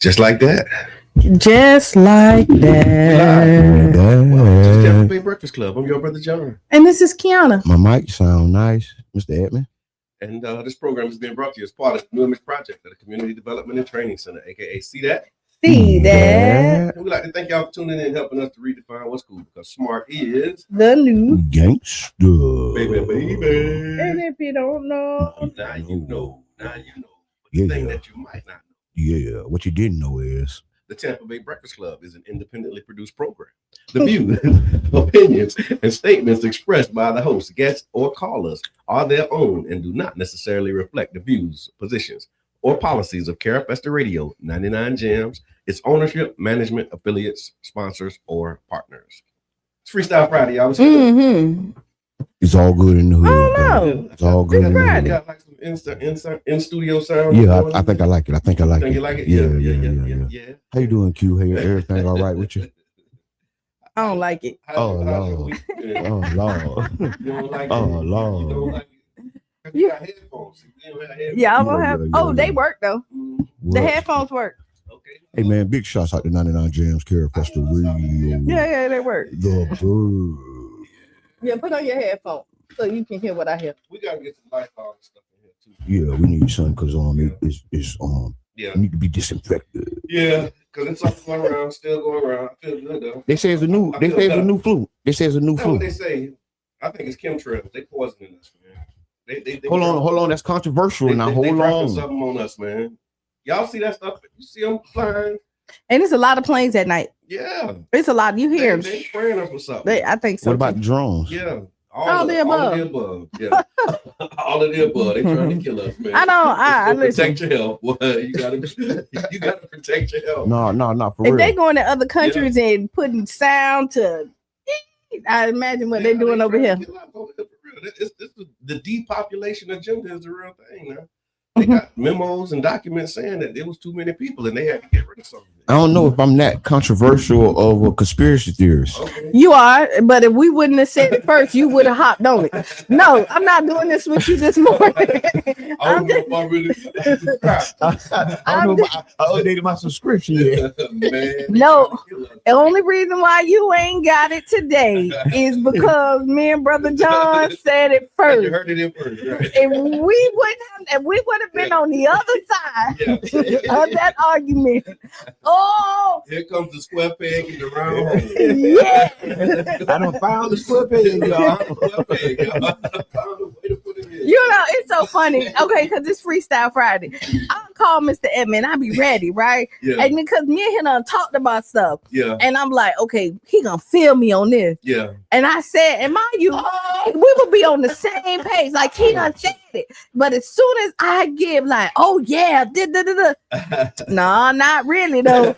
Just like that. Just like that. Welcome to the Tampa Bay Breakfast Club. I'm your brother John. And this is Kiana. My mic sound nice, Mr. Edmond. And this program is being brought to you as part of the New Image Project at the Community Development and Training Center, aka See That. See that. And we'd like to thank y'all for tuning in and helping us to redefine what's cool, because smart is the new gangster. Baby. And if you don't know, Now you know. But Yeah, the thing yeah. that you might not know. Yeah, what you didn't know is The Tampa Bay Breakfast Club is an independently produced program. The views, opinions, and statements expressed by the host, guests, or callers are their own and do not necessarily reflect the views, positions, or policies of Carafesta Radio, 99 Gems, its ownership, management, affiliates, sponsors, or partners. It's Freestyle Friday, y'all. it's all good in the hood. Oh, baby. no. It's all good in the hood. Got like some in studio sound. Yeah, I think I like it. I think You like it? Yeah. How you doing, Q? Hey, everything all right with you? I don't like it. Oh, Lord. Oh, Lord. You don't like Oh, it? Lord. You don't like it? You got headphones. You don't have headphones. Yeah, I'm gonna have. Yeah. Oh, they work though. Mm, The headphones work. okay. Hey, man, big shots out to 99 Gems, Carafesta Radio. Yeah, they work. The bird. Yeah, put on your headphones so you can hear what I hear. We gotta get some Lysol and stuff in here too. Yeah, we need some because it's Yeah. it need to be disinfected. Yeah, because it's something going around, still going around. I feel good though. They say it's a new. They say it's a new flu. They say it's a new That's what flu. they say. I think it's chemtrails. They poisoning us, man. They Hold on. That's controversial now. They Hold dropping on. something on us, man. Y'all see that stuff? You see them flying? And it's a lot of planes at night. Yeah. It's a lot. You hear them. They spraying us with something. I think so. What about the drones? Yeah. All the All of the above. Yeah. All of the above. They trying to kill us, man. I know. I So listen. protect your health. Boy. You gotta protect your health. No, for If real. they going to other countries and putting sound to, I imagine what they're doing over here. It's the depopulation agenda is the real thing now. They got memos and documents saying that there was too many people and they had to get rid of some of it. I don't know if I'm that controversial of a conspiracy theorist. Okay. You are, but if we wouldn't have said it first, you would have hopped on it. No, I'm not doing this with you this morning. I don't know if I really. I don't know. I updated my subscription yet. Man, No, the only reason why you ain't got it today is because me and Brother John said it You first. heard it in first, right? If we would have been on the other side of that argument. Oh, Here comes the square peg in the round hole. yeah. I done found the square peg, y'all. Square peg, y'all. I found a way to put it in. You know, it's so funny. Okay, because it's Freestyle Friday. I'll call Mr. Edmond. I'll be ready, right? Yeah, And because me and him done talked about stuff. yeah, And I'm like, okay, he gonna feel me on this. yeah. And I said, and mind you, we will be on the same page. Like he done said it. But as soon as I give like, oh yeah, no, not really though.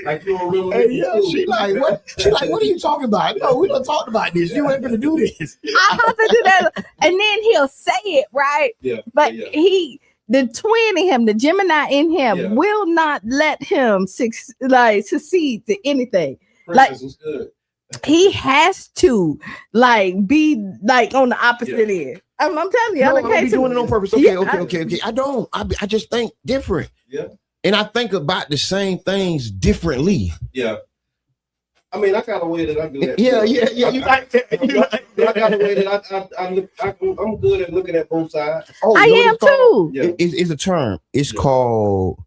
Like you don't remember. Hey, yeah, she like, what? She like, what are you talking about? No, we done talked about this. You ain't gonna do this. I have to do that. And then he'll say it, right? Yeah, But yeah. the twin in him, the Gemini in him, Yeah. will not let him succeed to anything. Princess was good. He has to like be like on the opposite end. I'm telling you, No, I I done don't came be to- doing it on purpose. Okay, Yeah, okay. I don't. I just think different. Yeah, And I think about the same things differently. yeah. I mean, I got a way that I do that. Yeah. too. You like that? You like I got a way that I'm good at looking at both sides. Oh, I you know what am it's called? too. Yeah. It's a term. It's Yeah. called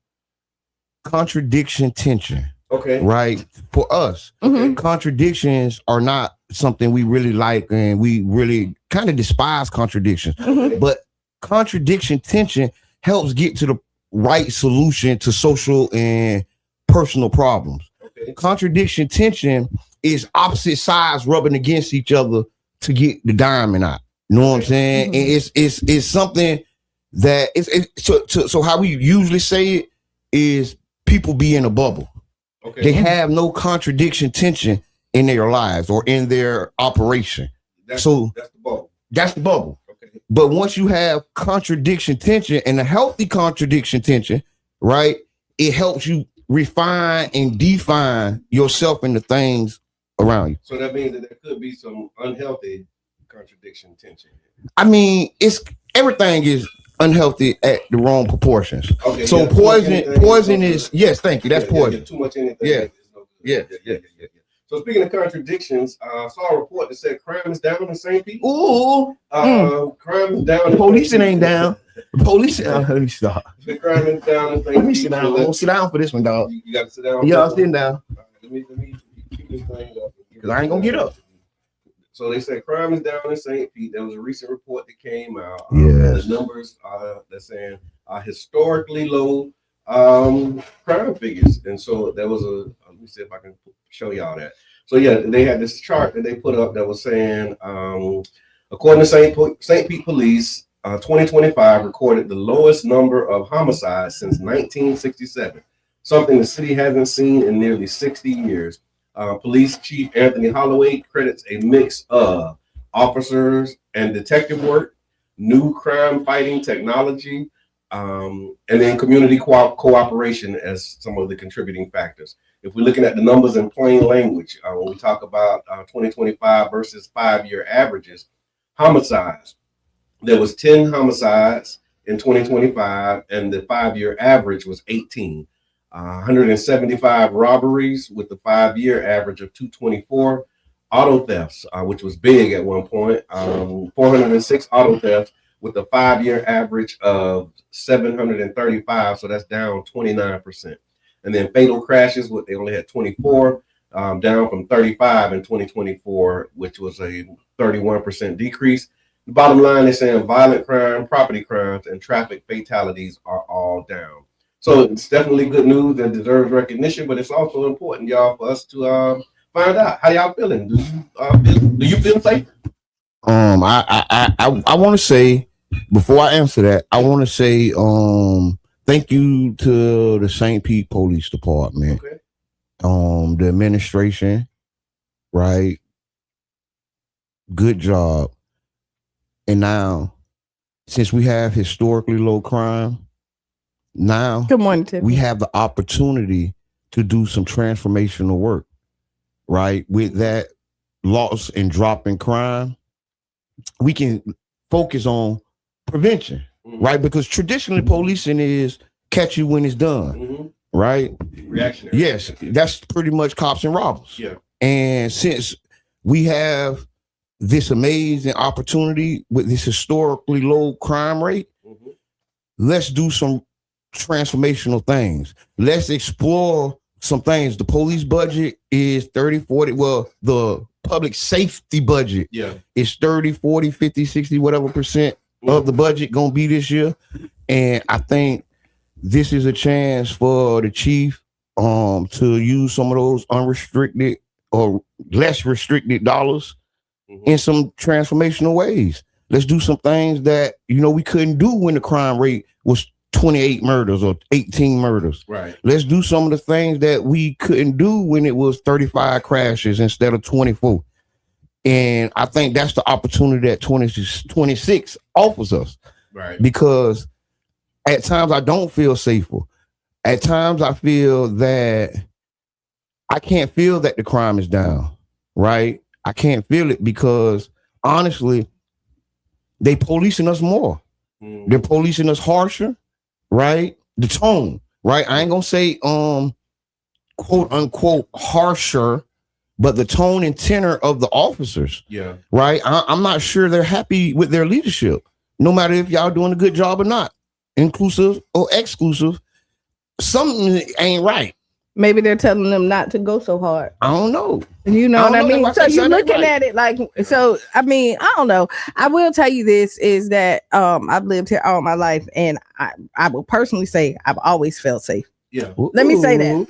contradiction tension, Okay. right? For us, Mhm. contradictions are not something we really like, and we really kind of despise contradictions. Mhm. But contradiction tension helps get to the right solution to social and personal problems. Okay. Contradiction tension is opposite sides rubbing against each other to get the diamond out. You know what I'm saying? Mhm. And it's something that so how we usually say it is people be in a bubble. Okay. They have no contradiction tension in their lives or in their operation. That's So the ball. that's the bubble. Okay. But once you have contradiction tension and a healthy contradiction tension, right, it helps you refine and define yourself and the things around you. So that means that there could be some unhealthy contradiction tension. I mean, it's everything is unhealthy at the wrong proportions. Okay. So yeah, too much anything poison no is good. yes, thank you. That's Yeah, poison. too much anything. Yeah. is no good. Yeah. So speaking of contradictions, I saw a report that said crime is down in St. Pete. Ooh, Crime is down. the police ain't down. The police. Let me stop. The crime is down in St. Pete. Let me sit down. I'm gonna sit down for this one, dog. You got to sit down. Yeah, I'm sitting down. Let me keep this thing up. Because I ain't gonna get up. So they said crime is down in St. Pete. There was a recent report that came out. Yes. The numbers they're saying are historically low crime figures. And so there was let me see if I can show y'all that. So yeah, they had this chart that they put up that was saying, according to St. Pete Police, 2025 recorded the lowest number of homicides since 1967, something the city hasn't seen in nearly 60 years. Police Chief Anthony Holloway credits a mix of officers and detective work, new crime fighting technology, and then community cooperation as some of the contributing factors. If we're looking at the numbers in plain language, when we talk about 2025 versus 5-year averages, homicides, there was 10 homicides in 2025, and the 5-year average was 18. 175 robberies with the 5-year average of 224. Auto thefts, which was big at one point, 406 auto thefts with a 5-year average of 735. So that's down 29%. And then fatal crashes, they only had 24, down from 35 in 2024, which was a 31% decrease. The bottom line is saying violent crime, property crimes, and traffic fatalities are all down. So it's definitely good news that deserves recognition, but it's also important, y'all, for us to find out how y'all feeling. Do you feel safe? I want to say before I answer that, I want to say thank you to the St. Pete Police Department, Okay. the administration, right? Good job. And now since we have historically low crime, now Good morning, Tiffany. we have the opportunity to do some transformational work, right? With that loss and drop in crime, we can focus on prevention, right? Because traditionally policing is catch you when it's done, right? Reactionary. Yes, that's pretty much cops and robbers. Yeah. And since we have this amazing opportunity with this historically low crime rate, let's do some transformational things. Let's explore some things. The police budget is 30, 40. Well, the public safety budget is 30, 40, 50, 60, whatever percent of the budget gonna be this year. And I think this is a chance for the chief to use some of those unrestricted or less restricted dollars in some transformational ways. Let's do some things that, you know, we couldn't do when the crime rate was 28 murders or 18 murders. Right. Let's do some of the things that we couldn't do when it was 35 crashes instead of 24. And I think that's the opportunity that 26 offers us. Right. Because at times I don't feel safer. At times I feel that I can't feel that the crime is down, right? I can't feel it because honestly, they policing us more. They're policing us harsher, right? The tone, right? I ain't gonna say quote unquote harsher, but the tone and tenor of the officers, right? I'm not sure they're happy with their leadership, no matter if y'all doing a good job or not, inclusive or exclusive. Something ain't right. Maybe they're telling them not to go so hard. I don't know. You know what I mean? So you're looking right. at it like, so, I mean, I don't know. I will tell you this is that I've lived here all my life, and I will personally say I've always felt safe. Yeah. Let me say that.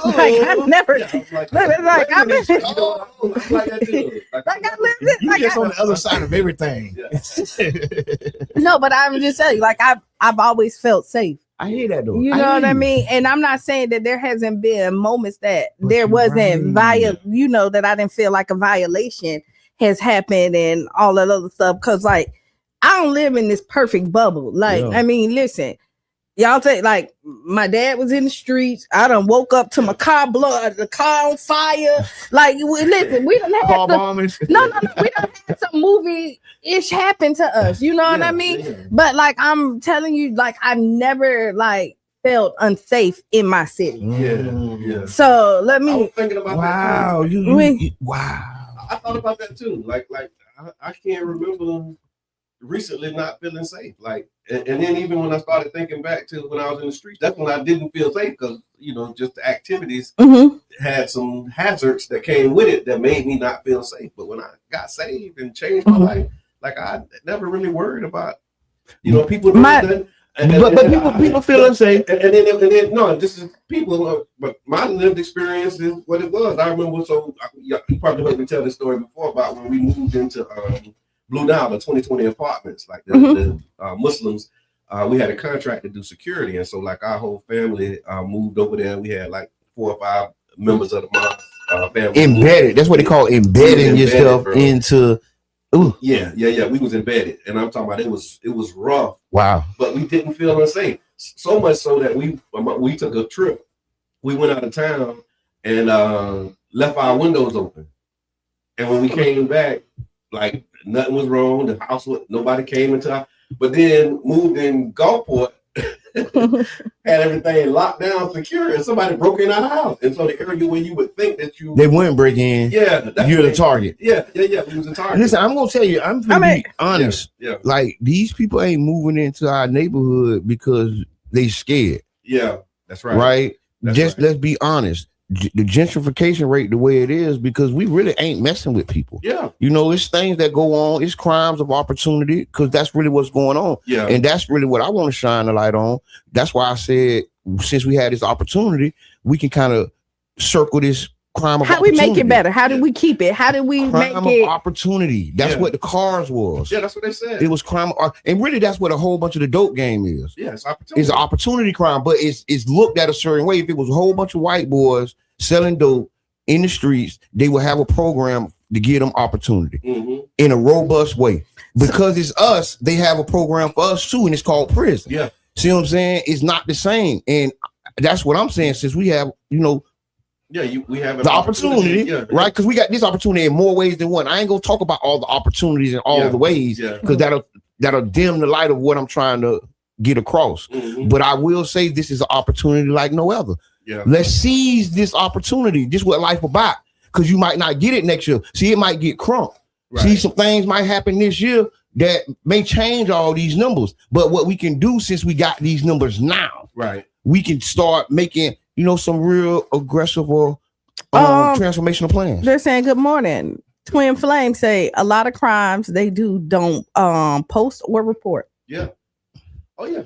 Like I never, like I've been, like I lived it. You Like just on the other side of everything. no, but I'm just saying, like I've always felt safe. I hear that though. You know what I mean? And I'm not saying that there hasn't been moments that But there you're wasn't right. you know, that I didn't feel like a violation has happened and all that other stuff. Cause like I don't live in this perfect bubble. Like, Yeah. I mean, listen, y'all take like my dad was in the streets. I done woke up to my car the car on fire. Like listen, we done had no, we done had some movie-ish happen to us. You know what I mean? Yeah. But like I'm telling you, like I've never like felt unsafe in my city. Yeah. So let I me was thinking about Wow. that Wow. too. I thought about that too. Like I can't remember recently not feeling safe. Like, and then even when I started thinking back to when I was in the streets, that's when I didn't feel safe because, you know, just the activities had some hazards that came with it that made me not feel safe. But when I got saved and changed my life, like I never really worried about, you know, people doing that. But people feel unsafe. And then no, this is people. But my lived experience is what it was. I remember. So you probably heard me tell this story before about when we moved into Blue Nile, the 2020 apartments. Like the Muslims, we had a contract to do security, and so like our whole family moved over there. We had like 4 or 5 members of the mosque family Embedded. That's what they call embedding yourself into. Ooh. Yeah. We was embedded, and I'm talking about it was rough. Wow. But we didn't feel unsafe. So much so that we took a trip. We went out of town and left our windows open. And when we came back, like nothing was wrong. The house nobody came into our, but then moved in Gulfport, had everything locked down, secure, and somebody broke in our house. And so the area where you would think that They wouldn't break in. you're You're the target. Yeah. We was a target. Listen, I'm gonna tell you, I'm gonna be honest. Yeah. Like these people ain't moving into our neighborhood because they scared. Yeah. That's right. Right? That's Just right. let's be honest. The gentrification rate the way it is because we really ain't messing with people. Yeah. You know, it's things that go on. It's crimes of opportunity because that's really what's going on. Yeah. And that's really what I want to shine the light on. That's why I said, since we had this opportunity, we can kind of circle this crime of how we opportunity. make it better? How do we keep it? How do we Crime make of it? opportunity. That's Yeah. what the cars was. Yeah, that's what they said. It was crime, and really, that's what a whole bunch of the dope game is. Yeah, it's opportunity. It's an opportunity crime, but it's looked at a certain way. If it was a whole bunch of white boys selling dope in the streets, they would have a program to give them opportunity Mhm. in a robust way. because it's us, they have a program for us too, and it's called prison. Yeah. See what I'm saying? It's not the same, and that's what I'm saying. Since we have, we have the opportunity, right? Because we got this opportunity in more ways than one. I ain't gonna talk about all the opportunities and all the ways, because that'll dim the light of what I'm trying to get across. Mm-hmm. But I will say this is an opportunity like no other. Yeah. Let's seize this opportunity. This is what life about. Because you might not get it next year. See, it might get crunk. Right. See, some things might happen this year that may change all these numbers. But what we can do, since we got these numbers now, right, we can start making, some real aggressive or transformational plans. They're saying good morning. Twin Flame say a lot of crimes they don't post or report. Yeah. Oh yeah.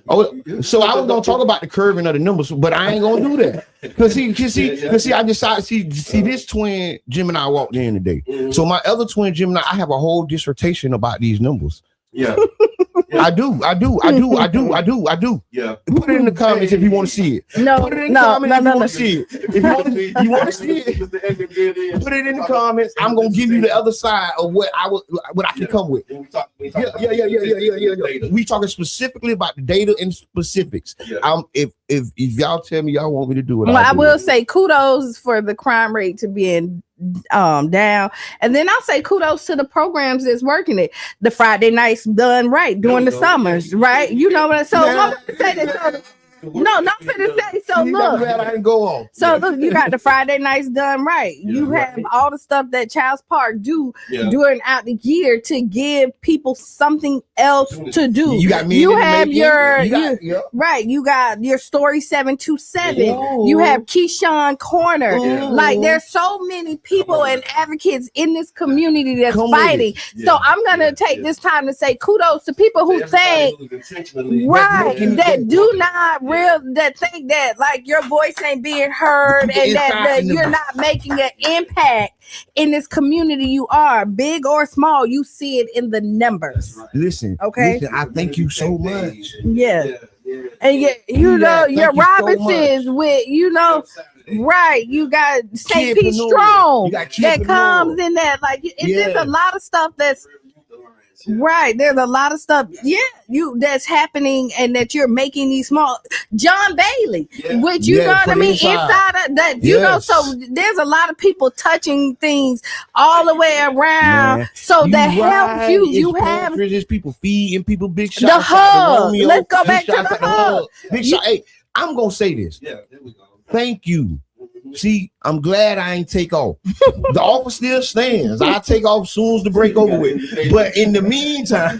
So I was gonna talk about the curving of the numbers, but I ain't gonna do that. Cause see, I decided see this twin Gemini walked in today. Mm-hmm. So my other twin Gemini, I have a whole dissertation about these numbers. Yeah. I do. Yeah. Put it in the comments if you want to see it. Put it in the comments if you want to see it. If you want to see it, put it in the comments. I'm gonna give you the other side of what I can come with. Yeah. We talking specifically about the data and specifics. Yeah. If y'all tell me y'all want me to do it, well, I will say kudos for the crime rate to being down, and then I'll say kudos to the programs that's working it. The Friday nights done right during the summers, right? You know what? So I'm gonna say that. No, not for the day. So look, I didn't go on. So look, you got the Friday nights done right. You have all the stuff that Child's Park do during out the year to give people something else to do. You got You have you got your Story 727. Ooh. You have Keyshawn Corner. Ooh. Like there's so many people and advocates in this community that's fighting. So I'm gonna take this time to say kudos to people who think that do not that think that like your voice ain't being heard and that you're not making an impact in this community. You are big or small, you see it in the numbers. Listen, I thank you so much. And your Robinsons with right, you got St. Pete Strong that comes in that there's a lot of stuff that's right. There's a lot of stuff, that's happening, and that you're making these small. John Bailey, which you know what I mean, inside of that, so there's a lot of people touching things all the way around. So that helps you. You have there's people feeding people big shots. The hug. Let's go back to the hug. Big shot. Hey, I'm gonna say this. Yeah, there we go. Thank you. See, I'm glad I ain't take off. The offer still stands. I take off soon as the break over with. But in the meantime,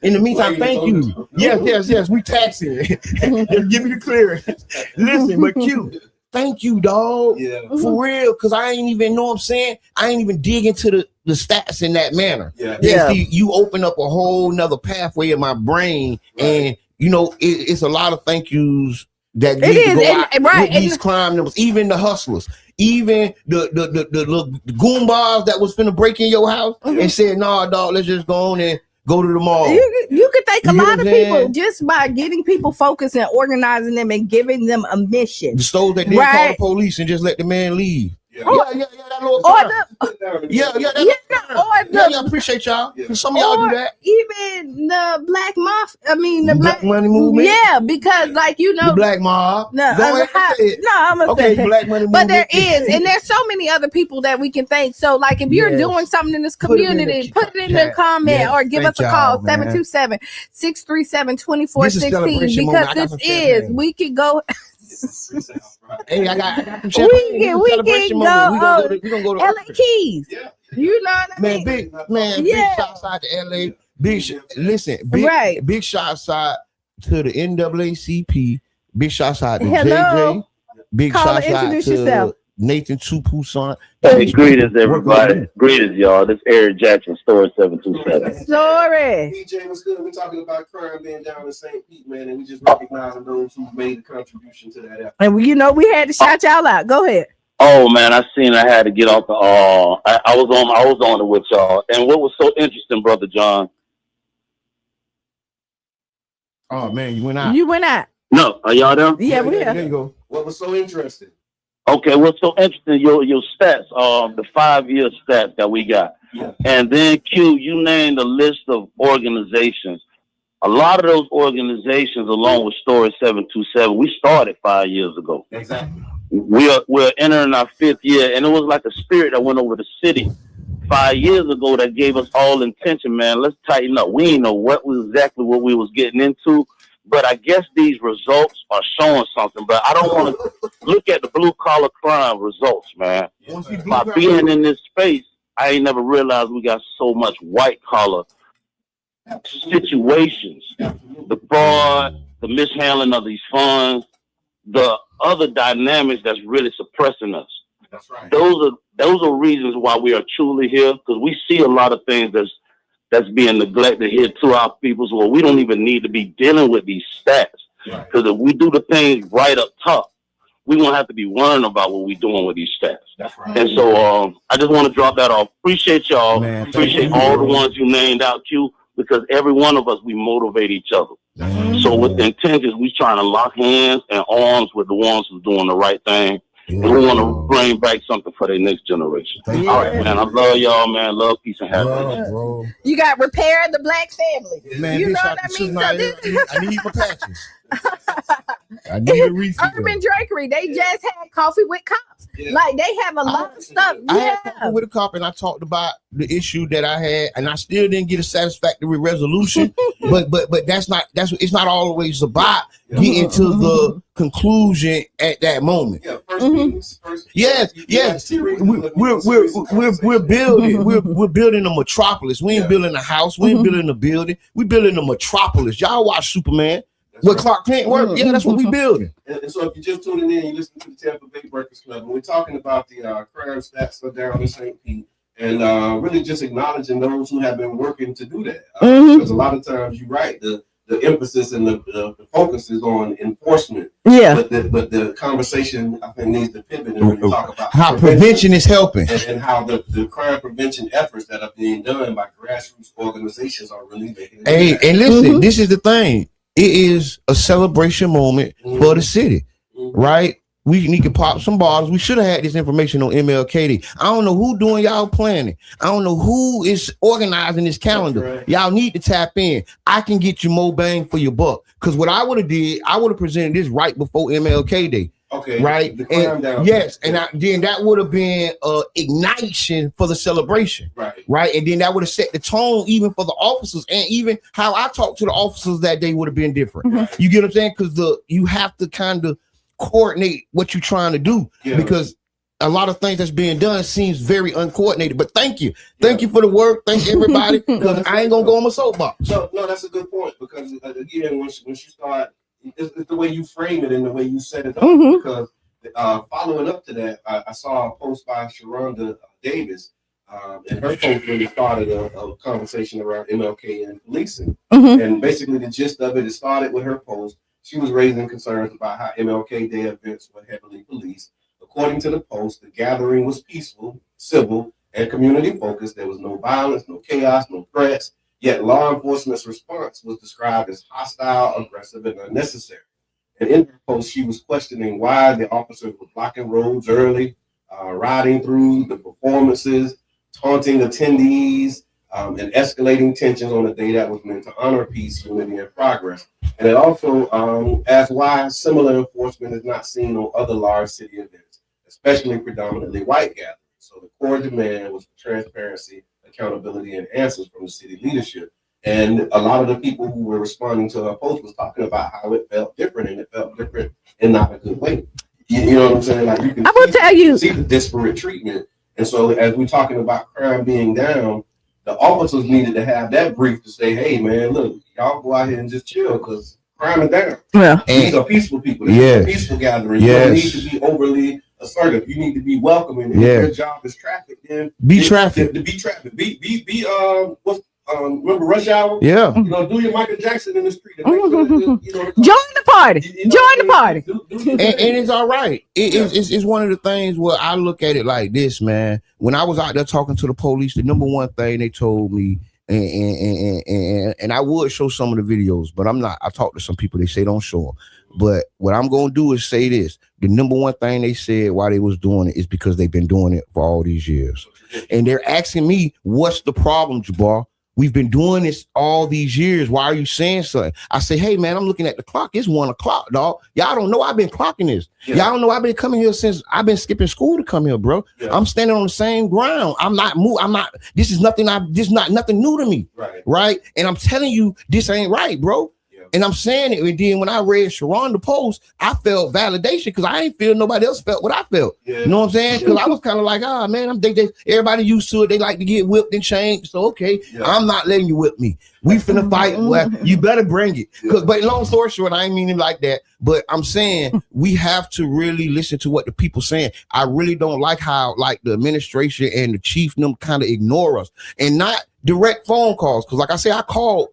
thank you. Yes. We taxing. Just give me the clearance. Listen, but Q, thank you, dog. Yeah. For real, because I ain't even know what I'm saying. I ain't even dig into the stats in that manner. Yeah. See, you open up a whole nother pathway in my brain, and it's a lot of thank yous. That need to go out with these crime numbers, even the hustlers, even the goombas that was finna break in your house and said, "Nah, dog, let's just go on and go to the mall." You could thank a lot of people just by getting people focused and organizing them and giving them a mission. The stores that didn't call the police and just let the man leave. I appreciate y'all. Some of y'all do that. Even the Black Mob. I mean, the Black Money Movement. Yeah, because the Black Mob. I'm gonna say Black Money Movement. But there is, and there's so many other people that we can thank. So, like, if you're doing something in this community, put it in the comment or give us a call 727-637-2416 because we can go. Hey, I got we can go. We gonna go to LA Keys. Yeah. You know what I mean? Big shots out to LA. Big shots out to the NAACP. Big shots out to JJ. Big shots out to Nathan Tupuson. Hey, greetings, everybody. Greetings, y'all. This is Eric Jackson, Story 727. Sorry. DJ, what's good? We're talking about crime being down in St. Pete, man, and we just recognize those who made a contribution to that effort. And we had to shout y'all out. Go ahead. Oh man, I had to get off the. I was on it with y'all, and what was so interesting, Brother John. Oh man, you went out. No, are y'all there? Yeah, we're here. There you go. What was so interesting? Okay, what's so interesting? Your stats, the 5-year stats that we got. And then Q, you named a list of organizations. A lot of those organizations, along with Story 727, we started 5 years ago. Exactly. We're entering our 5th year, and it was like a spirit that went over the city 5 years ago that gave us all intention, man. Let's tighten up. We didn't know what was exactly what we was getting into, but I guess these results are showing something. But I don't want to look at the blue collar crime results, man. By being in this space, I ain't never realized we got so much white collar situations, the fraud, the mishandling of these funds, the other dynamics that's really suppressing us. That's right. Those are reasons why we are truly here, because we see a lot of things that's being neglected here to our peoples. Well, we don't even need to be dealing with these stats, because if we do the things right up top, we won't have to be worrying about what we're doing with these stats. That's right. And so I just want to drop that off. Appreciate y'all. Man, appreciate all the ones you named out, Q, because every one of us, we motivate each other. So with the intentions, we trying to lock hands and arms with the ones who's doing the right thing. And we want to bring back something for the next generation. All right, man. I love y'all, man. Love, peace, and happiness. Bro. You got Repair the Black Family. Man, You this know out what I the mean? system. I need my patches. I need a refill. Urban Drakery, they just had Coffee with Cops. Yeah. Like they have a lot of stuff. I had Yeah. coffee with a cop and I talked about the issue that I had, and I still didn't get a satisfactory resolution. but it's not always about getting to the conclusion at that moment. Yeah, first meetings. Yes. We're building. We're building a metropolis. We ain't building a house. We ain't building a building. We building a metropolis. Y'all watch Superman. Where Clark Kent work? Yeah, that's what we building. And so if you're just tuning in, you listen to the Tampa Bay Breakfast Club, and we're talking about the crime stats are down in St. Pete, and really just acknowledging those who have been working to do that. Because a lot of times, you're right, the emphasis and the focus is on enforcement. Yeah. But the conversation, I think, needs to pivot and really talk about How prevention is helping. and how the crime prevention efforts that are being done by grassroots organizations are really making an Hey, impact. and listen, this is the thing. It is a celebration moment for the city, right? We need to pop some bottles. We should have had this information on MLK. I don't know who doing y'all planning. I don't know who is organizing this calendar. Right. Y'all need to tap in. I can get you more bang for your buck. Because what I would have did, I would have presented this right before MLK Day. Okay. Right? The climb And, down. yes, and then that would have been ignition for the celebration. Right. And then that would have set the tone even for the officers, and even how I talked to the officers that day would have been different. You get what I'm saying? Because you have to kind of coordinate what you're trying to do, because a lot of things that's being done seems very uncoordinated. But thank you for the work. Thank everybody, because I ain't gonna go on my soapbox. No, that's a good point, because again, once you start, it's the way you frame it and the way you set it up. Because following up to that, I saw a post by Sharonda Davis, and her post really started a conversation around MLK and policing. And basically, the gist of it started with her post. She was raising concerns about how MLK Day events were heavily policed. According to the post, the gathering was peaceful, civil, and community focused. There was no violence, no chaos, no threats. Yet law enforcement's response was described as hostile, aggressive, and unnecessary. And in her post, she was questioning why the officers were blocking roads early, riding through the performances, taunting attendees, and escalating tensions on a day that was meant to honor peace, unity, and progress. And it also asks why similar enforcement is not seen on other large city events, especially predominantly white gatherings. So the core demand was for transparency, accountability, and answers from the city leadership. And a lot of the people who were responding to her post was talking about how it felt different, and it felt different in not a good way. You know what I'm saying? Like, you can see the disparate treatment. And so as we're talking about crime being down, the officers needed to have that brief to say, hey, man, look, y'all go out here and just chill, because crime is down. Yeah. These are peaceful people. These are peaceful gatherings. You don't need to be overly assertive. You need to be welcoming. If your job is traffic, then be traffic. Be traffic. Remember Rush Hour? Yeah. You know, do your Michael Jackson in the street. And Join the party. Join the party. And it's all right. It's one of the things where I look at it like this, man. When I was out there talking to the police, the number one thing they told me, and I would show some of the videos, but I'm not. I talked to some people. They say don't show them. But what I'm gonna do is say this: the number one thing they said why they was doing it is because they've been doing it for all these years, and they're asking me, "What's the problem, Jabbar? We've been doing this all these years. Why are you saying something?" I say, "Hey man, I'm looking at the clock. It's 1 o'clock, dog. Y'all don't know I've been clocking this. Yeah. Y'all don't know I've been coming here since I've been skipping school to come here, bro. Yeah. I'm standing on the same ground. I'm not moving. I'm not. This is nothing. This is not nothing new to me, Right. right? And I'm telling you, this ain't right, bro." And I'm saying it. And then when I read Sharon the post, I felt validation because I ain't feel nobody else felt what I felt. Yeah. You know what I'm saying? Because I was kind of like, man, everybody used to it. They like to get whipped and changed. So okay, I'm not letting you whip me. We finna fight. Well, you better bring it. But long story short, I ain't mean it like that. But I'm saying we have to really listen to what the people saying. I really don't like how like the administration and the chief them kind of ignore us and not direct phone calls. Because like I said, I called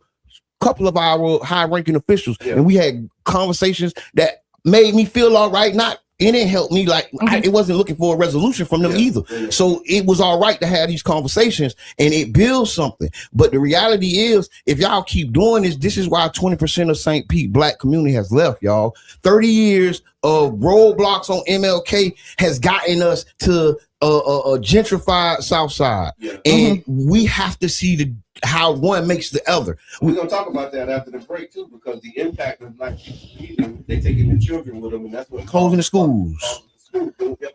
couple of our high-ranking officials, and we had conversations that made me feel all right. It didn't help me. Like it wasn't looking for a resolution from them either. So it was all right to have these conversations, and it builds something. But the reality is, if y'all keep doing this is why 20% of St. Pete Black community has left, y'all. 30 years of roadblocks on MLK has gotten us to a gentrified South Side, and we have to see how one makes the other. We're gonna talk about that after the break too, because the impact of Black people leaving, they taking their children with them, and that's what closing the schools.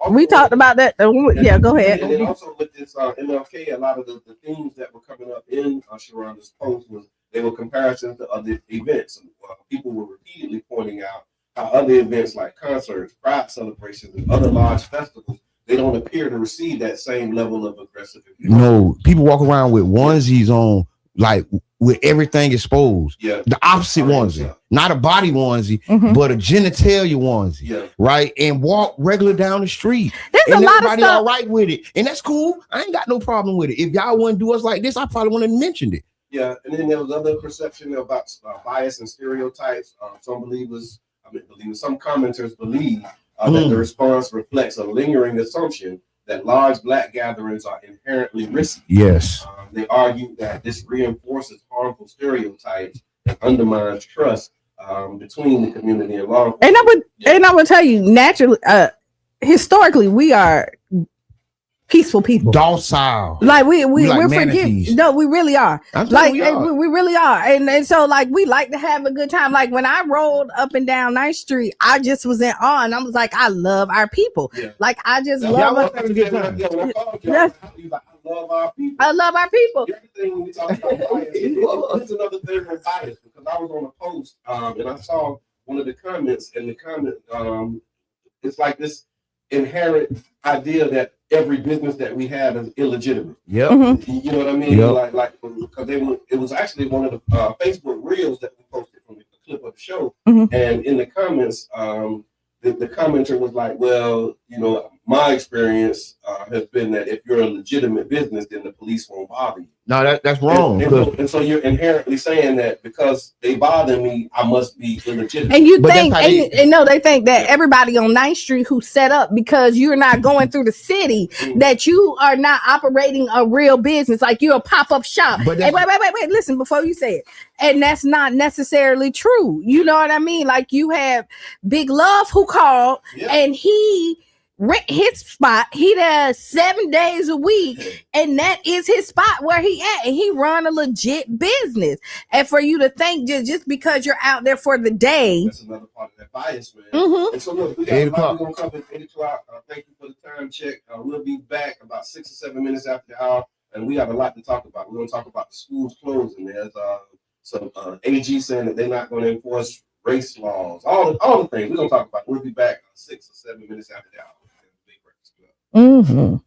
We talked about that. Yeah, go ahead. And then also with this MLK, a lot of the themes that were coming up in Sharonda's post was they were comparisons to other events. People were repeatedly pointing out how other events like concerts, pride celebrations, and other large festivals, they don't appear to receive that same level of aggressive abuse. No, people walk around with onesies on, like with everything exposed. Yeah. The opposite onesie, not a body onesie, but a genitalia onesie. Yeah. Right. And walk regular down the street. There's and a lot of everybody stuff. all right with it. And that's cool. I ain't got no problem with it. If y'all wouldn't do us like this, I probably wouldn't have mentioned it. Yeah. And then there was other perception about bias and stereotypes. Some commenters believe that the response reflects a lingering assumption that large Black gatherings are inherently risky. Yes. They argue that this reinforces harmful stereotypes and undermines trust between the community and law enforcement. And I would tell you, naturally, historically, we are peaceful people. Docile. Like we're manatees. forgiving. No, we really are. Like we really are. And so like we like to have a good time. Like when I rolled up and down 9th Street, I just was in awe, and I was like, I love our people. Yeah. Like I just Yeah, love I love our people. I love our people. Everything we talk about bias. It's another thing with bias, because I was on a post and I saw one of the comments, and the comment it's like this inherent idea that every business that we have is illegitimate. Yep. You know what I mean? Yep. Like because it was actually one of the Facebook reels that we posted from the clip of the show, and in the comments, the commenter was like, well, you know, my experience has been that if you're a legitimate business, then the police won't bother you. No, that's wrong. And so you're inherently saying that because they bother me, I must be illegitimate. And you But think, that's how and no, they think that everybody on 9th Street who's set up because you're not going through the city, that you are not operating a real business, like you're a pop-up shop. But Hey, wait, listen before you say it. And that's not necessarily true. You know what I mean? Like you have Big Love who called, and he rent his spot. He does 7 days a week, and that is his spot where he at, and he run a legit business. And for you to think just because you're out there for the day, that's another part of that bias, man. And so look, we got 8 a lot o'clock. we're gonna cover at 8 o'clock. Thank you for the time check. We'll be back about 6 or 7 minutes after the hour, and we have a lot to talk about. We're gonna talk about the schools closing. There's some AG saying that they're not going to enforce race laws, all the things we're gonna talk about. We'll be back 6 or 7 minutes after the hour. Big Breakfast Club.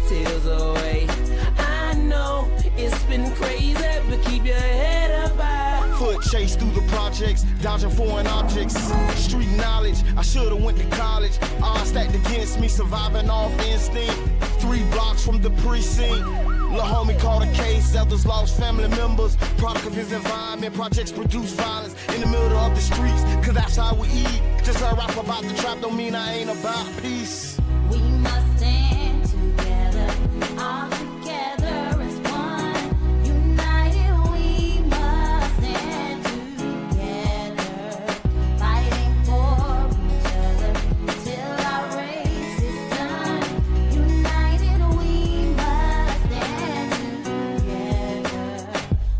tears away. I know it's been crazy, but keep your head up high. Foot chase through the projects, dodging foreign objects. Street knowledge, I should've went to college. Odds stacked against me, surviving off instinct. 3 blocks from the precinct. Lil' homie caught a case, others lost family members. Product of his environment, projects produce violence in the middle of the streets, cause that's how we eat. Just a rap about the trap don't mean I ain't about peace. We must stand together, all together as one. United we must stand together, fighting for each other till our race is done. United we must stand together,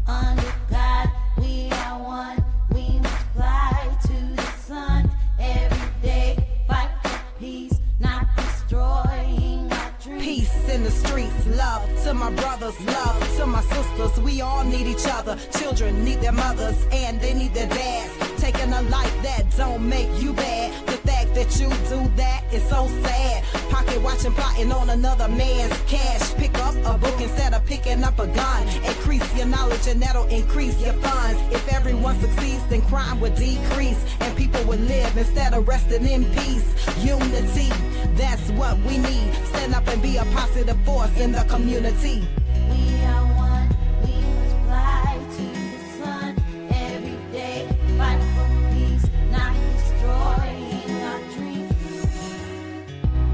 under God we are one. We must fly to the sun every day, fight for peace, not destroying our dreams. Peace in the streets, love to my brothers, love to my sisters. We all need each other. Children need their mothers and they need their dads. Taking a life that don't make you bad. The fact that you do that is so sad. Pocket watching, plotting on another man's cash. Pick up a book instead of picking up a gun. Increase your knowledge and that'll increase your funds. If everyone succeeds, then crime would decrease and people would live instead of resting in peace. Unity, that's what we need. Stand up and be a positive force in the community. We are one, we must fly to the sun every day, fight for peace, not destroying our dreams.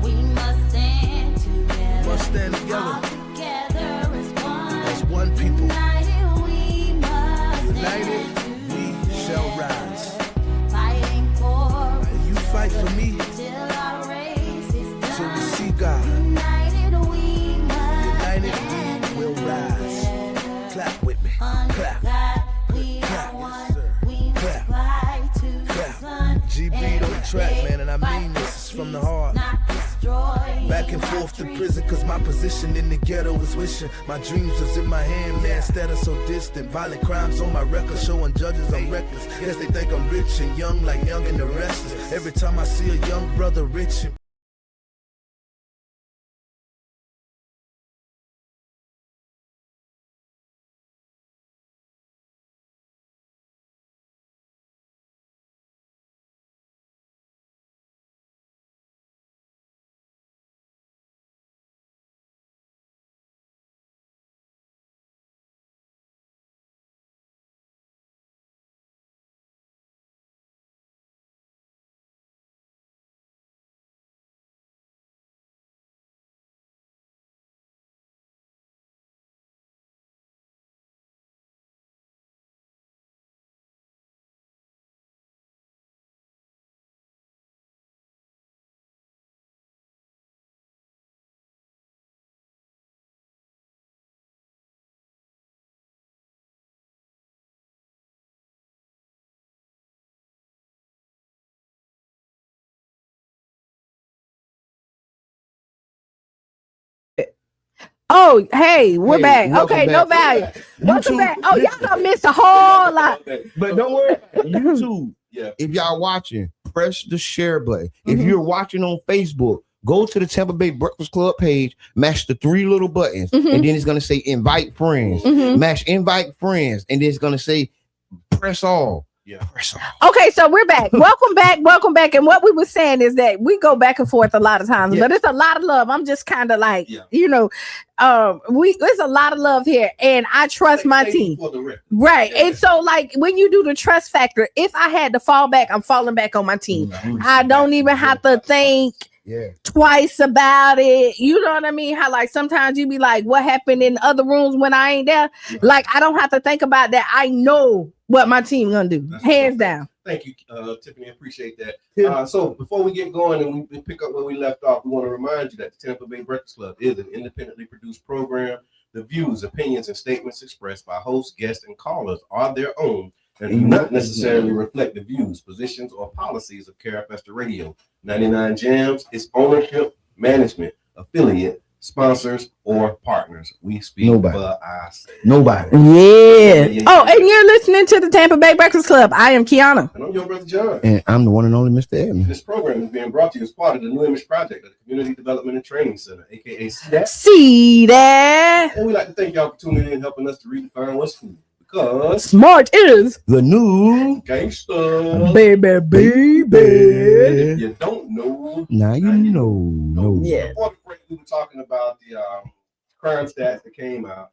We must stand together, Must stand together. all together as one. As one people. United we must United, stand we shall rise. together, fighting for And you fight for me till our race is done. till we see God. United we must United, stand we will rise. together. Clap with me. Under Clap. God, we Clap. are Yes, one. sir. We must Clap. fly to the Clap. sun. G beat on the Every track, day, man, and I fight mean for this is from the peace, heart. not destroying Back and our forth to dreams. prison, cause my position in the ghetto is wishing my dreams was in my hand, man, instead of so distant. Violent crimes on my record, showing judges I'm reckless. Guess they think I'm rich and young, like Young and the Restless. Every time I see a young brother rich and Oh, hey, we're Hey, back. welcome Okay, no back. value. Welcome YouTube, back. Oh, y'all done missed a whole lot. But don't worry, YouTube. Yeah. If y'all watching, press the share button. If Mhm. you're watching on Facebook, go to the Tampa Bay Breakfast Club page, mash the 3 little buttons, Mhm. and then it's gonna say invite friends. Mhm. Mash invite friends, and then it's gonna say press all. Yeah. Press all. Okay, so we're back. Welcome back. Welcome back. And what we were saying is that we go back and forth a lot of times, Yeah. but it's a lot of love. I'm just kind of like, Yeah. there's a lot of love here, and I trust my Thank you team. for the record. Right. Yeah. And so, like, when you do the trust factor, if I had to fall back, I'm falling back on my team. Mm-hmm. I don't even have to think Yeah. twice about it. You know what I mean? How like sometimes you be like, what happened in other rooms when I ain't there? Yeah. Like, I don't have to think about that. I know what my team gonna do. That's Hands what's up. down. Thank you, Tiffany. Appreciate that. Yeah. So before we get going and we pick up where we left off, we want to remind you that the Tampa Bay Breakfast Club is an independently produced program. The views, opinions, and statements expressed by hosts, guests, and callers are their own and do not necessarily reflect the views, positions, or policies of KRFS Radio. 99 Jams, its ownership, management, affiliate, sponsors, or partners. We speak Nobody. for ourselves. Nobody. Yeah. Oh, and you're listening to the Tampa Bay Breakfast Club. I am Kiana. And I'm your brother John. And I'm the one and only Mr. Edmund. This program is being brought to you as part of the New Image Project of the Community Development and Training Center, aka CDAT. See that? And we'd like to thank y'all for tuning in and helping us to redefine what's cool. Because Smart is The new gangsta, baby. if you don't know, now you know. Yeah. Before the break, we were talking about the crime stats that came out.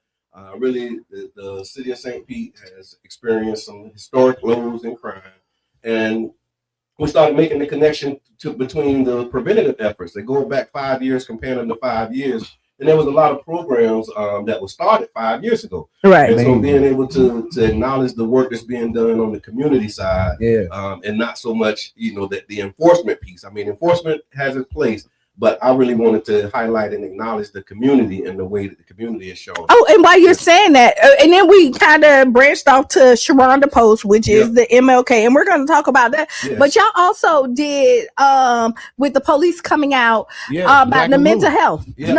Really, the city of St. Pete has experienced some historic lows in crime, and we started making the connection between the preventative efforts. They go back 5 years, comparing them to 5 years, and there was a lot of programs that were started 5 years ago. Right. And so being able to acknowledge the work that's being done on the community side, and not so much, that the enforcement piece. I mean, enforcement has its place, but I really wanted to highlight and acknowledge the community and the way that the community is shown. Oh, and while you're saying that, and then we kind of branched off to Sharonda Post, which is the MLK, and we're going to talk about that. Yes. But y'all also did with the police coming out about the mental health. Yeah.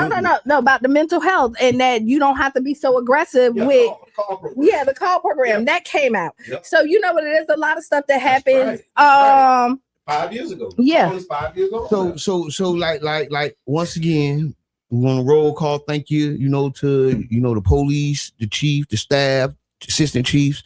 No, about the mental health, and that you don't have to be so aggressive with the call program that came out. Yep. So you know what it is, a lot of stuff that happens. Right. 5 years ago. Yeah. Almost 5 years ago. So like once again, we want to roll call. Thank you, to the police, the chief, the staff, assistant chiefs,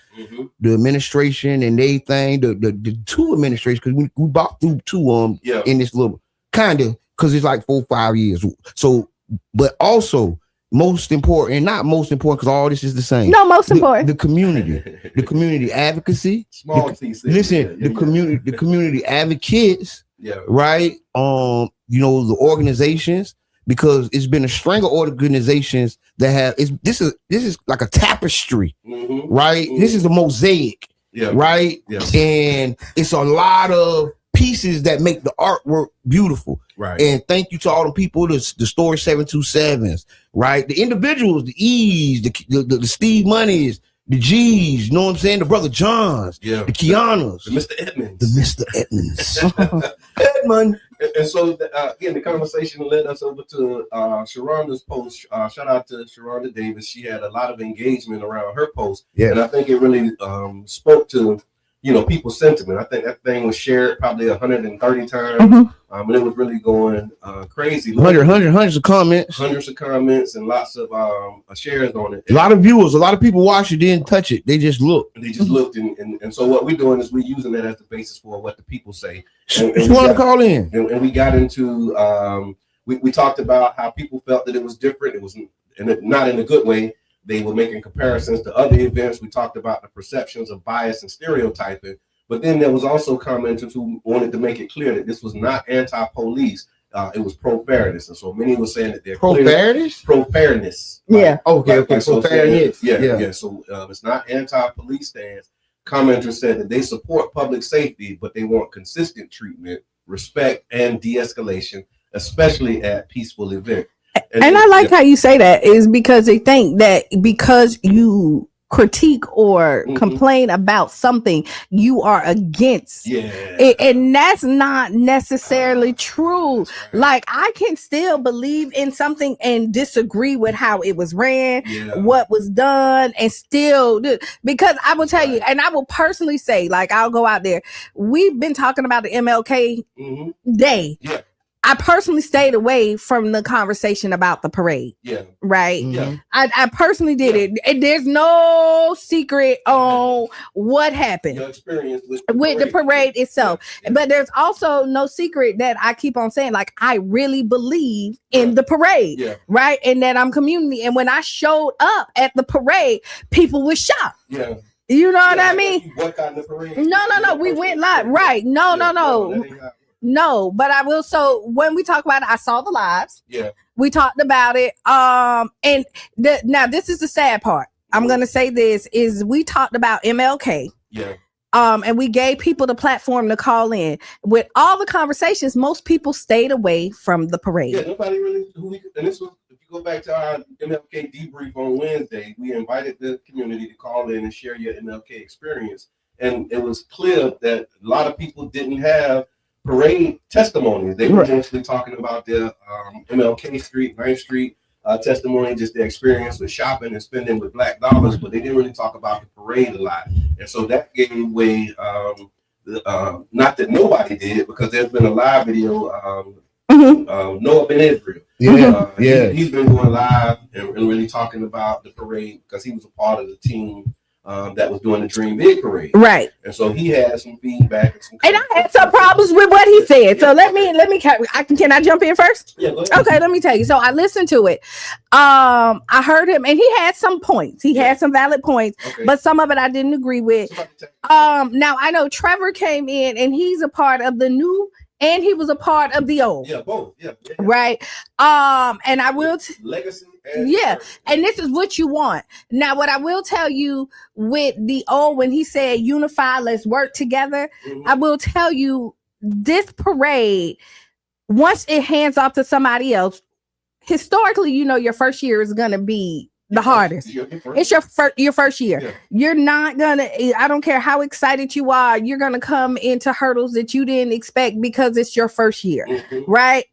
the administration, and everything. The two administrations, because we bought through two in this little kind of, because it's like 4 or 5 years. So, but also most important, and not most important, because all this is the same. No, most important. The community advocacy. Small The community advocates. Yeah. Right. The organizations, because it's been a string of organizations that have this is like a tapestry, right? This is a mosaic, right? Yeah. And it's a lot of pieces that make the artwork beautiful. Right. And thank you to all the people, the Story 727s, right? The individuals, the E's, the Steve Moneys, the G's, you know what I'm saying? The Brother Johns, the Kianas, the Mr. Edmonds. The Mr. Edmonds. Edmund. And so, again, the conversation led us over to Sharonda's post. Shout out to Sharonda Davis. She had a lot of engagement around her post. Yeah. And I think it really spoke to, people's sentiment. I think that thing was shared probably 130 times. And it was really going crazy. Hundreds of comments. Hundreds of comments and lots of shares on it. A lot of viewers, a lot of people watched it, didn't touch it. They just looked. And so what we're doing is we're using that as the basis for what the people say. And you want to call in? And we got into, we talked about how people felt that it was different. It was not in a good way. They were making comparisons to other events. We talked about the perceptions of bias and stereotyping. But then there was also commenters who wanted to make it clear that this was not anti-police. It was pro-fairness. And so many were saying that they're pro-fairness? Pro-fairness. Yeah. Okay. So fairness. Yeah. So it's not anti-police stance. Commenters said that they support public safety, but they want consistent treatment, respect, and de-escalation, especially at peaceful events. And I like how you say that, is because they think that because you critique or complain about something, you are against. And that's not necessarily true. Right. Like, I can still believe in something and disagree with how it was ran, what was done, and still do. Because I will tell you, and I will personally say, like, I'll go out there, we've been talking about the MLK Day. I personally stayed away from the conversation about the parade. Right. I personally did it. And there's no secret on what happened with the parade itself. But there's also no secret that I keep on saying, like, I really believe in the parade. Right. And that I'm community. And when I showed up at the parade, people were shocked. You know what I mean? The parade? No. We went live. Right. No, but I will. So when we talk about it, I saw the lives. We talked about it. And now this is the sad part. I'm gonna say this is we talked about MLK. And we gave people the platform to call in. With all the conversations, most people stayed away from the parade. Nobody really. And this was, if you go back to our MLK debrief on Wednesday, we invited the community to call in and share your MLK experience, and it was clear that a lot of people didn't have parade testimonies. They were mostly talking about their MLK Street, 9th Street testimony, just their experience with shopping and spending with black dollars, but they didn't really talk about the parade a lot. And so that gave way, not that nobody did, because there's been a live video, Noah Ben Israel. He's been going live and really talking about the parade because he was a part of the team that was doing the Dream Big parade, right? And so he had some feedback and I had some problems with what he said. So let me can I jump in first? Yeah, go ahead. Okay, let me tell you. So I listened to it. I heard him, and he had some points. He had some valid points, but some of it I didn't agree with. Now I know Trevor came in, and he's a part of the new. And he was a part of the old. Yeah, both. Yeah. Right. And I will legacy. And this is what you want. Now, what I will tell you with the old, when he said unify, let's work together, I will tell you this parade, once it hands off to somebody else, historically, your first year is gonna be the hardest. It's your first year. Yeah. You're not gonna, I don't care how excited you are, you're gonna come into hurdles that you didn't expect because it's your first year, right?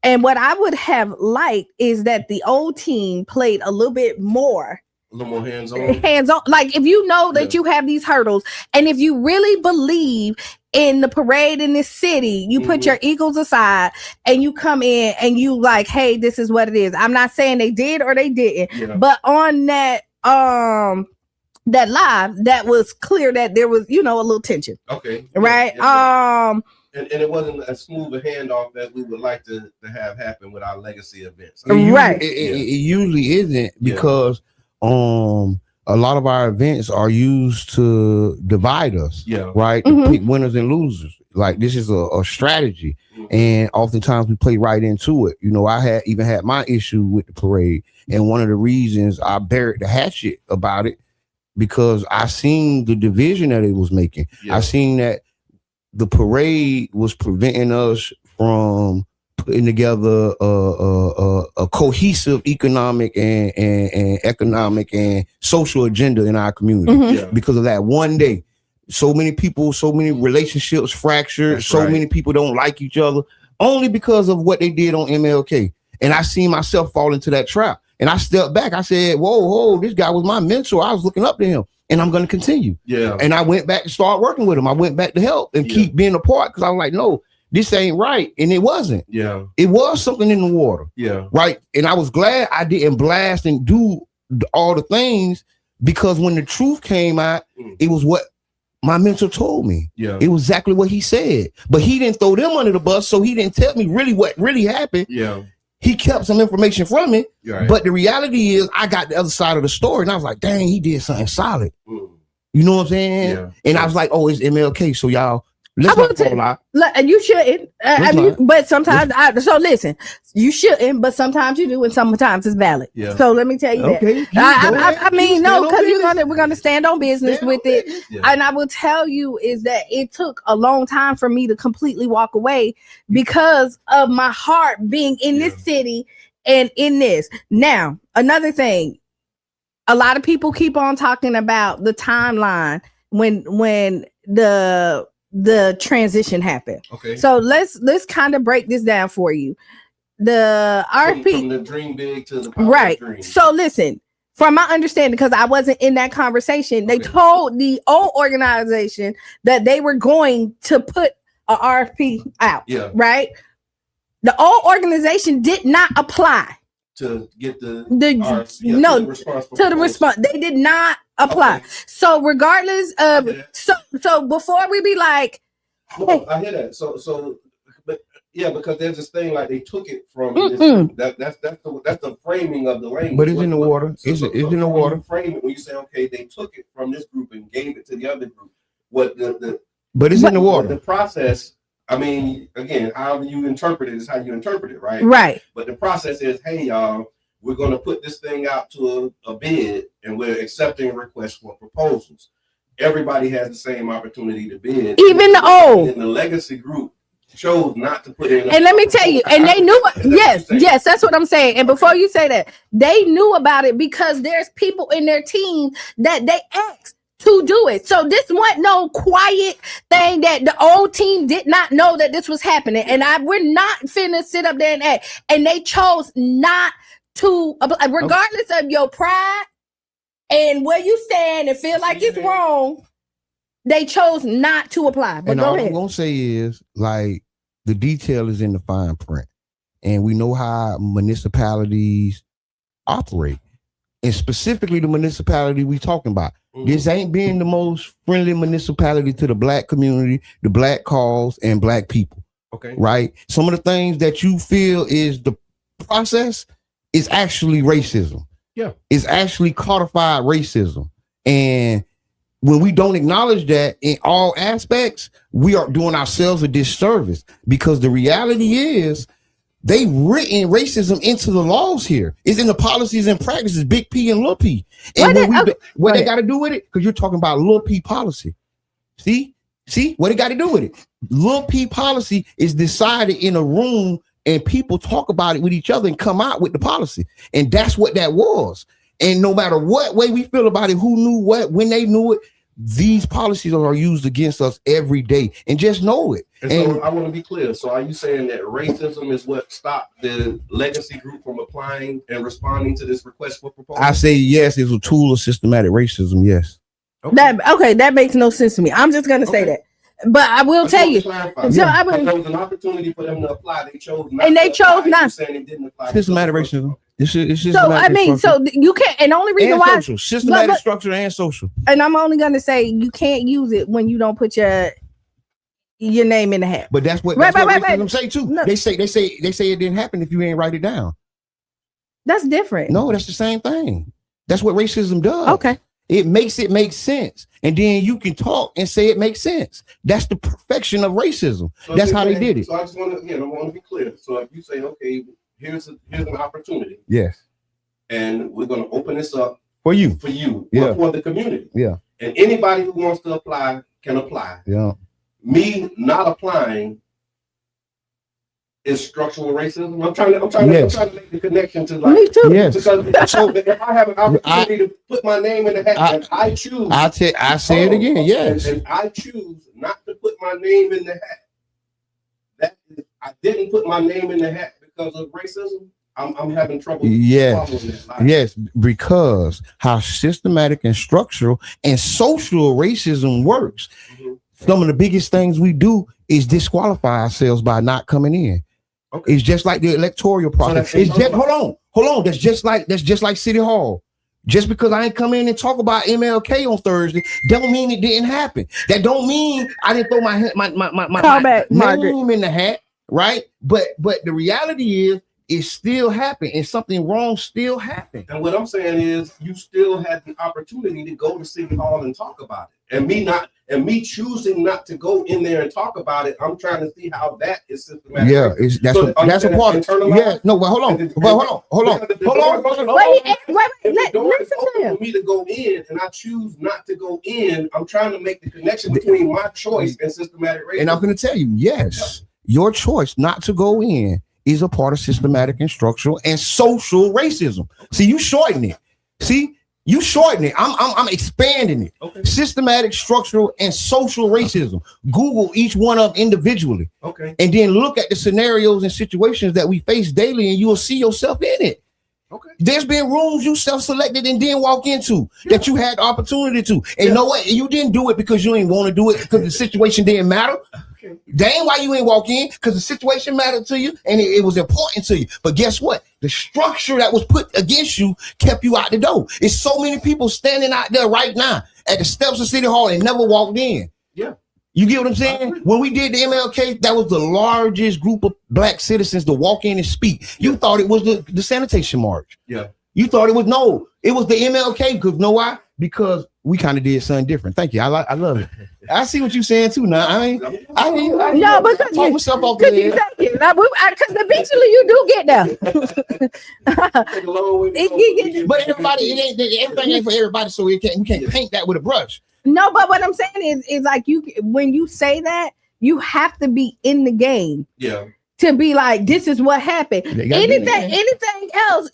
And what I would have liked is that the old team played a little bit more. A little more hands-on. Like if you know that you have these hurdles, and if you really believe in the parade in this city, you put your egos aside and you come in and you like, hey, this is what it is. I'm not saying they did or they didn't, but on that that live, that was clear that there was, a little tension. Okay. Right. And it wasn't as smooth a handoff as we would like to have happen with our legacy events. Right. It usually isn't because a lot of our events are used to divide us, right? To pick winners and losers. Like this is a strategy, and oftentimes we play right into it. I had my issue with the parade, and one of the reasons I buried the hatchet about it because I seen the division that it was making. I seen that the parade was preventing us from putting together a cohesive economic and economic and social agenda in our community because of that one day. So many people, so many relationships fractured. Many people don't like each other only because of what they did on MLK. And I seen myself fall into that trap. And I stepped back. I said, whoa, this guy was my mentor. I was looking up to him. And I'm going to continue. Yeah. And I went back to start working with him. I went back to help and keep being a part because I was like, no, this ain't right. And it wasn't. Yeah. It was something in the water. Yeah. Right. And I was glad I didn't blast and do all the things because when the truth came out, it was what my mentor told me. Yeah. It was exactly what he said. But he didn't throw them under the bus. So he didn't tell me really what really happened. Yeah. He kept some information from me. Right. But the reality is I got the other side of the story. And I was like, dang, he did something solid. You know what I'm saying? Yeah. And I was like, oh, it's MLK. So y'all, let's not fall out. You shouldn't. But sometimes, so listen, you shouldn't, but sometimes you do, and sometimes it's valid. Yeah. So let me tell you that. I mean, no, because we're gonna stand on business with it. Yeah. And I will tell you is that it took a long time for me to completely walk away because of my heart being in this city and in this. Now, another thing, a lot of people keep on talking about the timeline when the transition happened. Okay. So let's kind of break this down for you. The RFP from the Dream Big to the right. Dream. So listen, from my understanding, because I wasn't in that conversation, they told the old organization that they were going to put a RFP out. Yeah. Right. The old organization did not apply to get the response. They did not apply. Okay. So regardless of so before we be like, hey. I hear that. So but because there's this thing like they took it from that's the framing of the language. But it's in the water. It's in the water. Frame it when you say okay, they took it from this group and gave it to the other group. But it's in the water. The process. I mean, again, how you interpret it is how you interpret it, right? Right. But the process is, hey, y'all, we're going to put this thing out to a bid, and we're accepting requests for proposals. Everybody has the same opportunity to bid. Even the old. And the legacy group chose not to put in. And let me tell you, and they knew. Yes, that's what I'm saying. And before you say that, they knew about it because there's people in their team that they asked to do it. So this wasn't no quiet thing that the old team did not know that this was happening. And we're not finna sit up there and act. And they chose not to, regardless of your pride and where you stand and feel like it's wrong, they chose not to apply. But and go all ahead. I'm gonna say is, like, the detail is in the fine print, and we know how municipalities operate, and specifically the municipality we talking about. This ain't being the most friendly municipality to the black community, the black cause, and black people. Okay. Right? Some of the things that you feel is the process is actually racism. Yeah. It's actually codified racism. And when we don't acknowledge that in all aspects, we are doing ourselves a disservice, because the reality is they written racism into the laws here. It's in the policies and practices, big P and little P. And what they got to do with it? Because you're talking about little P policy. See what it got to do with it? Little P policy is decided in a room, and people talk about it with each other and come out with the policy. And that's what that was. And no matter what way we feel about it, who knew what, when they knew it, these policies are used against us every day. And just know it. And so I want to be clear. So are you saying that racism is what stopped the legacy group from applying and responding to this request for proposal? I say yes, it's a tool of systematic racism. Yes. Okay. That makes no sense to me. I'm just gonna say that. But I will tell you. So there was an opportunity for them to apply. They chose not. And they chose not. Saying they didn't apply. Systematic racism. It's so I mean, so you can't. And the only reason why social, systematic structure and social. And I'm only gonna say you can't use it when you don't put your name in the hat. But that's what racism say too. No. They say it didn't happen if you ain't write it down. That's different. No, that's the same thing. That's what racism does. Okay. It makes it make sense. And then you can talk and say it makes sense. That's the perfection of racism. So that's how they did it. So I just want to be clear. So if you say, okay, here's an opportunity. Yes. And we're going to open this up for you. Yeah. For the community. Yeah. And anybody who wants to apply can apply. Yeah. Me not applying is structural racism. I'm trying to make the connection to, like, me too. Yes. Because so if I have an opportunity to put my name in the hat, and I choose. I say it again. Yes. And I choose not to put my name in the hat. That is, I didn't put my name in the hat because of racism. I'm having trouble. Yes, because how systematic and structural and social racism works. Mm-hmm. Some of the biggest things we do is disqualify ourselves by not coming in. Okay. It's just like the electoral process. So it's just hold on. That's just like City Hall. Just because I ain't come in and talk about MLK on Thursday, don't mean it didn't happen. That don't mean I didn't throw my name in the hat, right? But the reality is, it still happened, and something wrong still happened. And what I'm saying is, you still had the opportunity to go to City Hall and talk about it. And me choosing not to go in there and talk about it, I'm trying to see how that is systematic. Yeah, that's a part of it. Yeah, no, but hold on. Wait, listen to him. For me to go in, and I choose not to go in, I'm trying to make the connection between my choice and systematic racism. And I'm going to tell you, yes, your choice not to go in is a part of systematic and structural and social racism. See, you shorten it. I'm expanding it. Okay. Systematic, structural, and social racism. Google each one of them individually. Okay. And then look at the scenarios and situations that we face daily, and you will see yourself in it. Okay. There's been rooms you self-selected and didn't walk into that you had the opportunity to. And you know what? You didn't do it because you didn't want to do it because the situation didn't matter. Okay. That ain't why you ain't walk in, because the situation mattered to you and it was important to you. But guess what? The structure that was put against you kept you out the door. It's so many people standing out there right now at the steps of City Hall and never walked in. Yeah. You get what I'm saying? When we did the MLK, that was the largest group of black citizens to walk in and speak. You thought it was the sanitation march. Yeah. You thought it was it was the MLK, because you know why? Because we kind of did something different. Thank you. I love it. I see what you're saying too now. I talk myself off the head. Because eventually you do get there. But everything ain't for everybody, so we can't paint that with a brush. No, but what I'm saying is like when you say that, you have to be in the game. Yeah. to be like, this is what happened. They gotta be Anything else,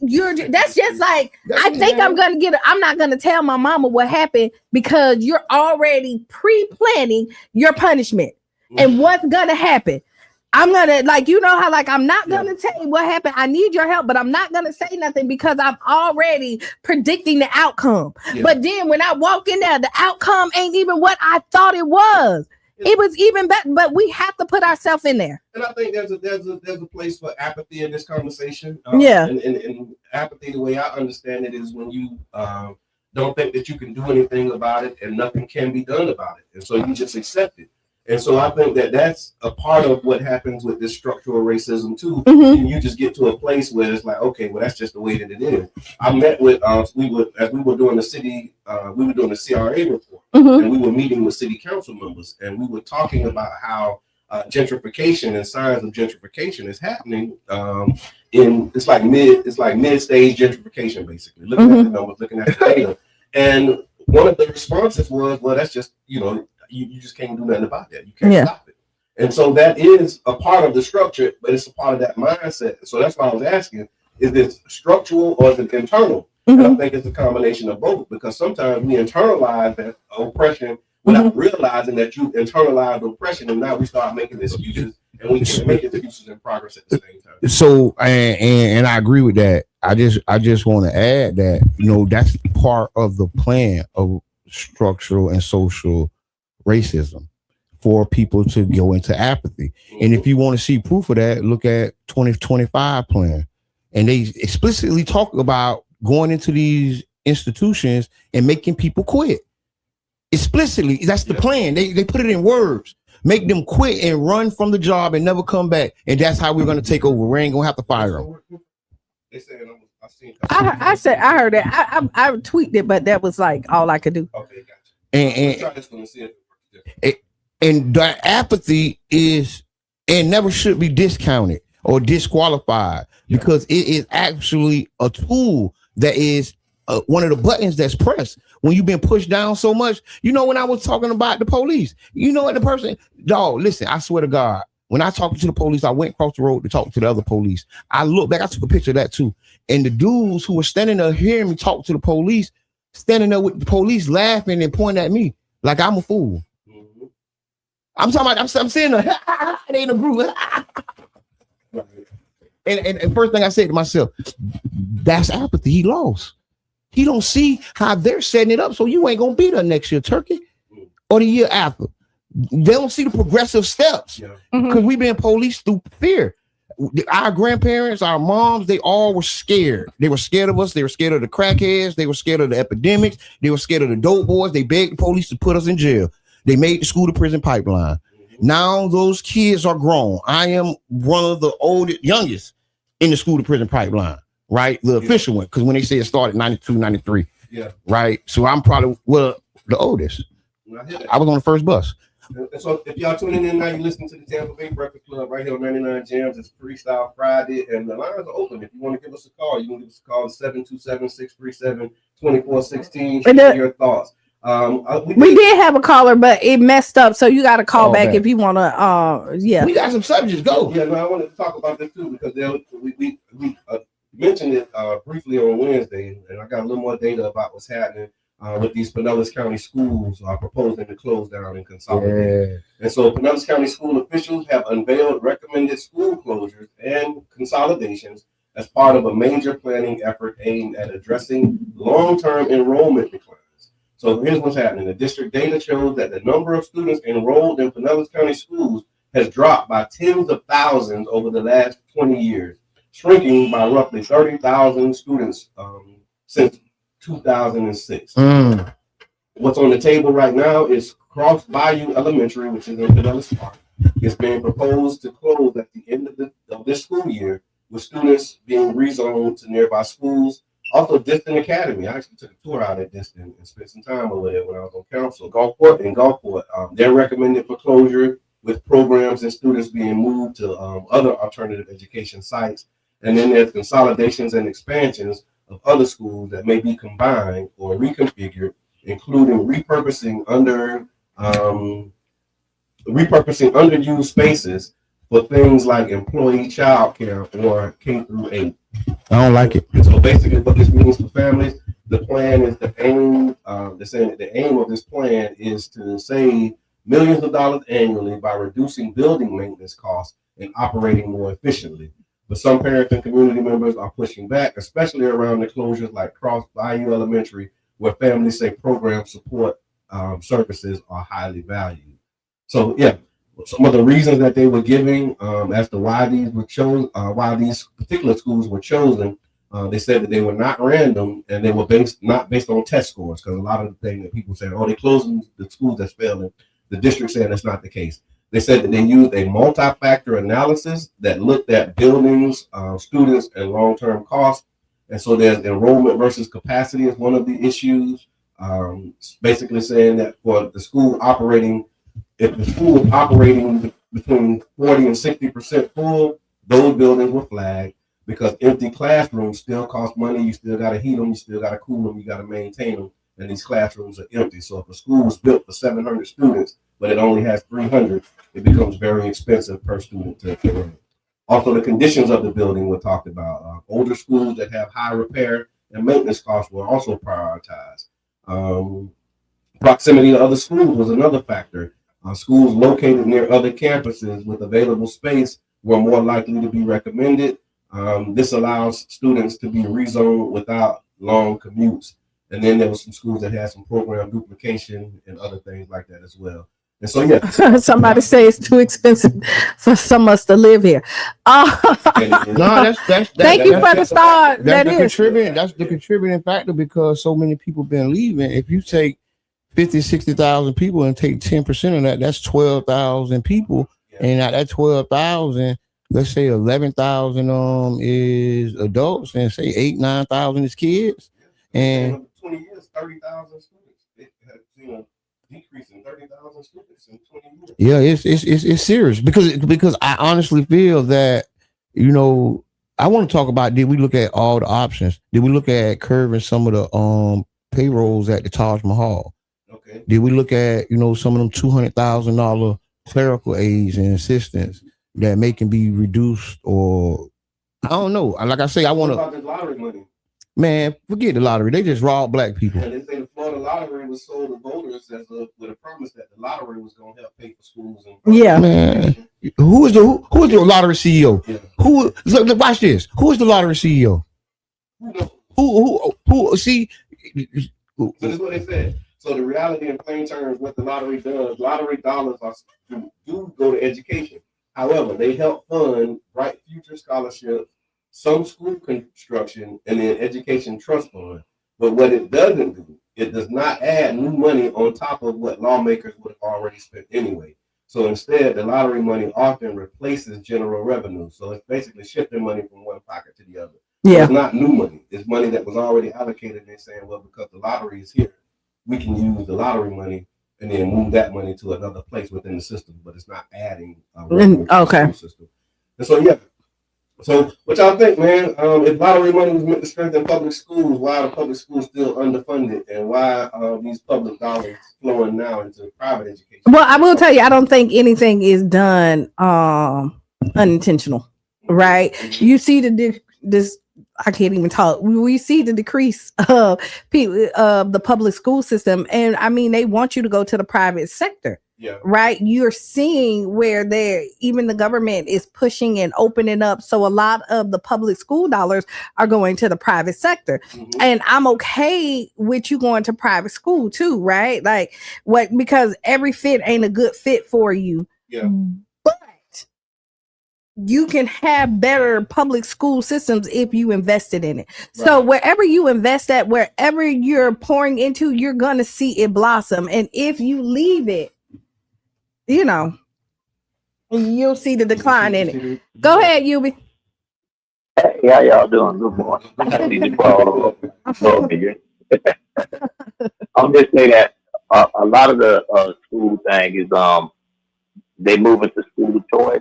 that's just like, That's I what think I'm happened. I'm not gonna tell my mama what happened because you're already pre-planning your punishment and what's gonna happen. I'm gonna, like, you know how, like, I'm not gonna tell you what happened. I need your help, but I'm not gonna say nothing because I'm already predicting the outcome. Yeah. But then when I walk in there, the outcome ain't even what I thought it was. It was even better, but we have to put ourselves in there. And I think there's a place for apathy in this conversation. Yeah. And apathy, the way I understand it, is when you don't think that you can do anything about it and nothing can be done about it, and so you just accept it. And so I think that that's a part of what happens with this structural racism too. Mhm. And you just get to a place where it's like, okay, well, that's just the way that it is. I met with as we were doing the city, we were doing the CRA report, Mhm. and we were meeting with city council members, and we were talking about how gentrification and signs of gentrification is happening it's like mid-stage gentrification, basically. Looking at the numbers, looking at the data, and one of the responses was, well, that's just, you just can't do nothing about that. You can't stop it. And so that is a part of the structure, but it's a part of that mindset. So that's why I was asking, is this structural or is it internal? And I think it's a combination of both, because sometimes we internalize that oppression without realizing that you internalized oppression, and now we start making excuses, and we can make excuses and progress at the same time. So and I agree with that. I just want to add that, that's part of the plan of structural and social racism, for people to go into apathy. And if you want to see proof of that, look at 2025 plan. And they explicitly talk about going into these institutions and making people quit. Explicitly, that's the plan. They put it in words. Make them quit and run from the job and never come back. And that's how we're going to take over. We ain't going to have to fire them. They said, I heard that. I tweaked it, but that was like all I could do. Okay, gotcha. Try this one and see if it works different. And the apathy is and never should be discounted or disqualified, because it is actually a tool that is one of the buttons that's pressed when you've been pushed down so much. When I was talking about the police, what the person, dog, listen, I swear to God, when I talked to the police, I went across the road to talk to the other police. I looked back, I took a picture of that too. And the dudes who were standing there hearing me talk to the police, standing there with the police laughing and pointing at me like I'm a fool. I'm talking about, I'm saying it ain't a group. And first thing I said to myself, that's apathy. He lost. He don't see how they're setting it up, so you ain't gonna be there next year, Turkey, or the year after. They don't see the progressive steps, because we've been policed through fear. Our grandparents, our moms, they all were scared. They were scared of us. They were scared of the crackheads. They were scared of the epidemics. They were scared of the dope boys. They begged the police to put us in jail. They made the school to prison pipeline. Now those kids are grown. I am one of the youngest in the school to prison pipeline, right? The official one, because when they say it started 92, 93, right? So I'm probably, the oldest. I was on the first bus. And so if y'all tuning in now, you listen to the Tampa Bay Breakfast Club right here on 99 Jams. It's Freestyle Friday, and the lines are open. If you want to give us a call, you can give us a call 727-637-2416. Share your thoughts. We did have a caller, but it messed up, so you got to call back if you want to. We got some subjects. Go. Yeah, no, I wanted to talk about this too, because we mentioned it briefly on Wednesday, and I got a little more data about what's happening with these Pinellas County schools proposing to close down and consolidate. And so Pinellas County school officials have unveiled recommended school closures and consolidations as part of a major planning effort aimed at addressing long-term enrollment declines. So here's what's happening. The district data shows that the number of students enrolled in Pinellas County schools has dropped by tens of thousands over the last 20 years, shrinking by roughly 30,000 students since 2006. What's on the table right now is Cross Bayou Elementary, which is in Pinellas Park. It's being proposed to close at the end of this school year, with students being rezoned to nearby schools. Also, Distant Academy. I actually took a tour out at Distant and spent some time over there when I was on council. Gulfport. They're recommended for closure, with programs and students being moved to other alternative education sites. And then there's consolidations and expansions of other schools that may be combined or reconfigured, including repurposing underused spaces for things like employee child care or K through 8. I don't like it. And so basically what this means for families, the plan is the aim, they're saying that the aim of this plan is to save millions of dollars annually by reducing building maintenance costs and operating more efficiently. But some parents and community members are pushing back, especially around the closures like Cross Bayou Elementary, where families say program support services are highly valued. So yeah, some of the reasons that they were giving as to why these were chosen, why these particular schools were chosen, they said that they were not random and they were not based on test scores, because a lot of the things that people say, oh, they closing the schools that's failing, the district said that's not the case. They said that they used a multi-factor analysis that looked at buildings, students, and long-term costs. And so there's enrollment versus capacity is one of the issues. Basically saying that for the school operating, if the school was operating between 40 and 60% full, those buildings were flagged, because empty classrooms still cost money. You still got to heat them, you still got to cool them, you got to maintain them, and these classrooms are empty. So if a school was built for 700 students, but it only has 300, it becomes very expensive per student to run. Also, the conditions of the building were talked about. Older schools that have high repair and maintenance costs were also prioritized. Proximity to other schools was another factor. Schools located near other campuses with available space were more likely to be recommended. This allows students to be rezoned without long commutes. And then there was some schools that had some program duplication and other things like that as well. And so, yeah. Somebody say it's too expensive for some of us to live here. No, thank you for the start. That's the contributing factor, because so many people been leaving. If you take 50, 60,000 people and take 10% of that, that's 12,000 people. Yeah. And out that 12,000, let's say 11,000 is adults, and say 8,000-9,000 is kids. And 20 years, 30,000 students. It has seen a decrease in 30,000 students in 20 years. Yeah, it's serious, because I honestly feel that, you know, I want to talk about, did we look at all the options? Did we look at curving some of the payrolls at the Taj Mahal? Okay. Did we look at, you know, some of them $200,000 clerical aides and assistants that can be reduced? Or I don't know. Like I say, I want to. What about the lottery money? Man, forget the lottery. They just robbed black people. And they say the Florida lottery was sold to voters with a promise that the lottery was going to help pay for schools. And yeah, man. Who is the lottery CEO? Yeah. Look, watch this. Who is the lottery CEO? Who? See. So this is what they said. So the reality in plain terms, what the lottery does, lottery dollars do go to education. However, they help fund Bright Future scholarships, some school construction, and then education trust fund. But what it doesn't do, it does not add new money on top of what lawmakers would have already spent anyway. So instead, the lottery money often replaces general revenue. So it's basically shifting money from one pocket to the other. yeah. So it's not new money. It's money that was already allocated. And they're saying, well, because the lottery is here, we can use the lottery money and then move that money to another place within the system, but it's not adding revenue to the school system. And so, yeah. So what y'all think, man? If lottery money was meant to strengthen public schools, why are the public schools still underfunded, and why are these public dollars flowing now into private education? Well, I will tell you, I don't think anything is done unintentional, right? You see this. I can't even talk. We see the decrease of people of the public school system, and I mean they want you to go to the private sector. Yeah. Right. You're seeing where even the government is pushing and opening up. So a lot of the public school dollars are going to the private sector. Mm-hmm. And I'm okay with you going to private school too, right? Like because every fit ain't a good fit for you. Yeah. But you can have better public school systems if you invested in it. Right. So wherever you invest at, wherever you're pouring into, you're going to see it blossom. And if you leave it, you know, you'll see the decline in it. Go ahead, Yubi. Hey, how y'all doing? Good morning. I need to call over. I'm just saying that a lot of the school thing is they move into school choice,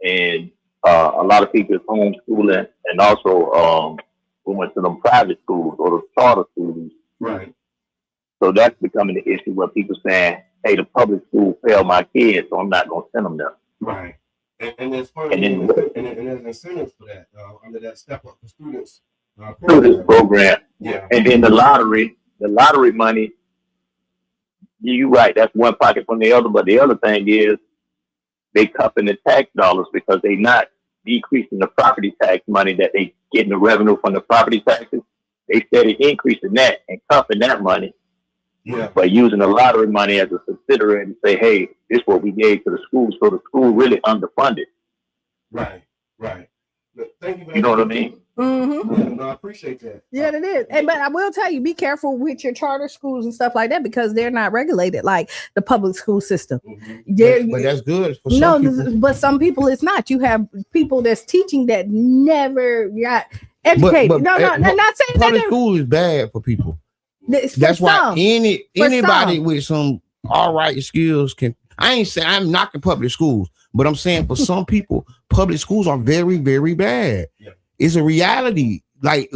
and a lot of people is homeschooling, and also we went to them private schools or the charter schools. Right. So that's becoming the issue where people saying, hey, the public school failed my kids, so I'm not going to send them there. Right. And there's And funding then- and there's incentives for that under that Step Up for Students through this program. Yeah. And then the lottery money, you're right, that's one pocket from the other, but the other thing is they cupping the tax dollars because they not decreasing the property tax money that they getting the revenue from the property taxes. They steady increasing that and cupping that money, but using the lottery money as a subsidiary and say, hey, this is what we gave to the school, so the school really underfunded. Right. Look, thank you. You know what I mean? Mm-hmm. Yeah, no, I appreciate that. Yeah, it is. And but I will tell you, be careful with your charter schools and stuff like that because they're not regulated like the public school system. But that's good for some people. But some people it's not. You have people that's teaching that never got educated. But I'm not saying public that school is bad for people. That's That's why some. anybody some. with some all right skills can. I ain't saying I'm knocking public schools, but I'm saying for some people, public schools are very, very bad. Yeah. It's a reality. Like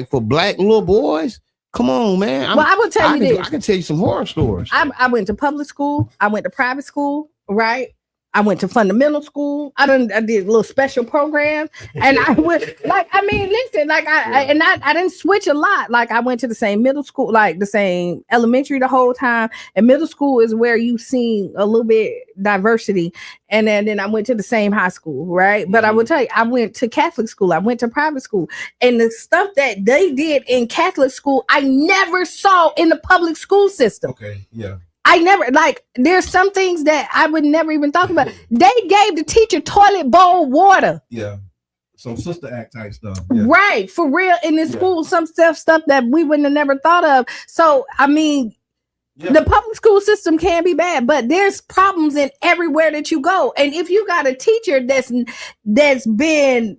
for black little boys. Come on, man. Well, I will tell you this. I can tell you some horror stories. I went to public school. I went to private school. Right. I went to fundamental school. I did little special programs, and I went listen, I didn't switch a lot. Like I went to the same middle school, like the same elementary the whole time. And middle school is where you see a little bit diversity, and then I went to the same high school, right? But I will tell you, I went to Catholic school. I went to private school, and the stuff that they did in Catholic school, I never saw in the public school system. Okay, yeah. I never there's some things that I would never even talk about. They gave the teacher toilet bowl water. Yeah. Some sister act type stuff. Yeah. Right. For real in the school, some stuff that we wouldn't have never thought of. So I mean, the public school system can be bad, but there's problems in everywhere that you go. And if you got a teacher that's been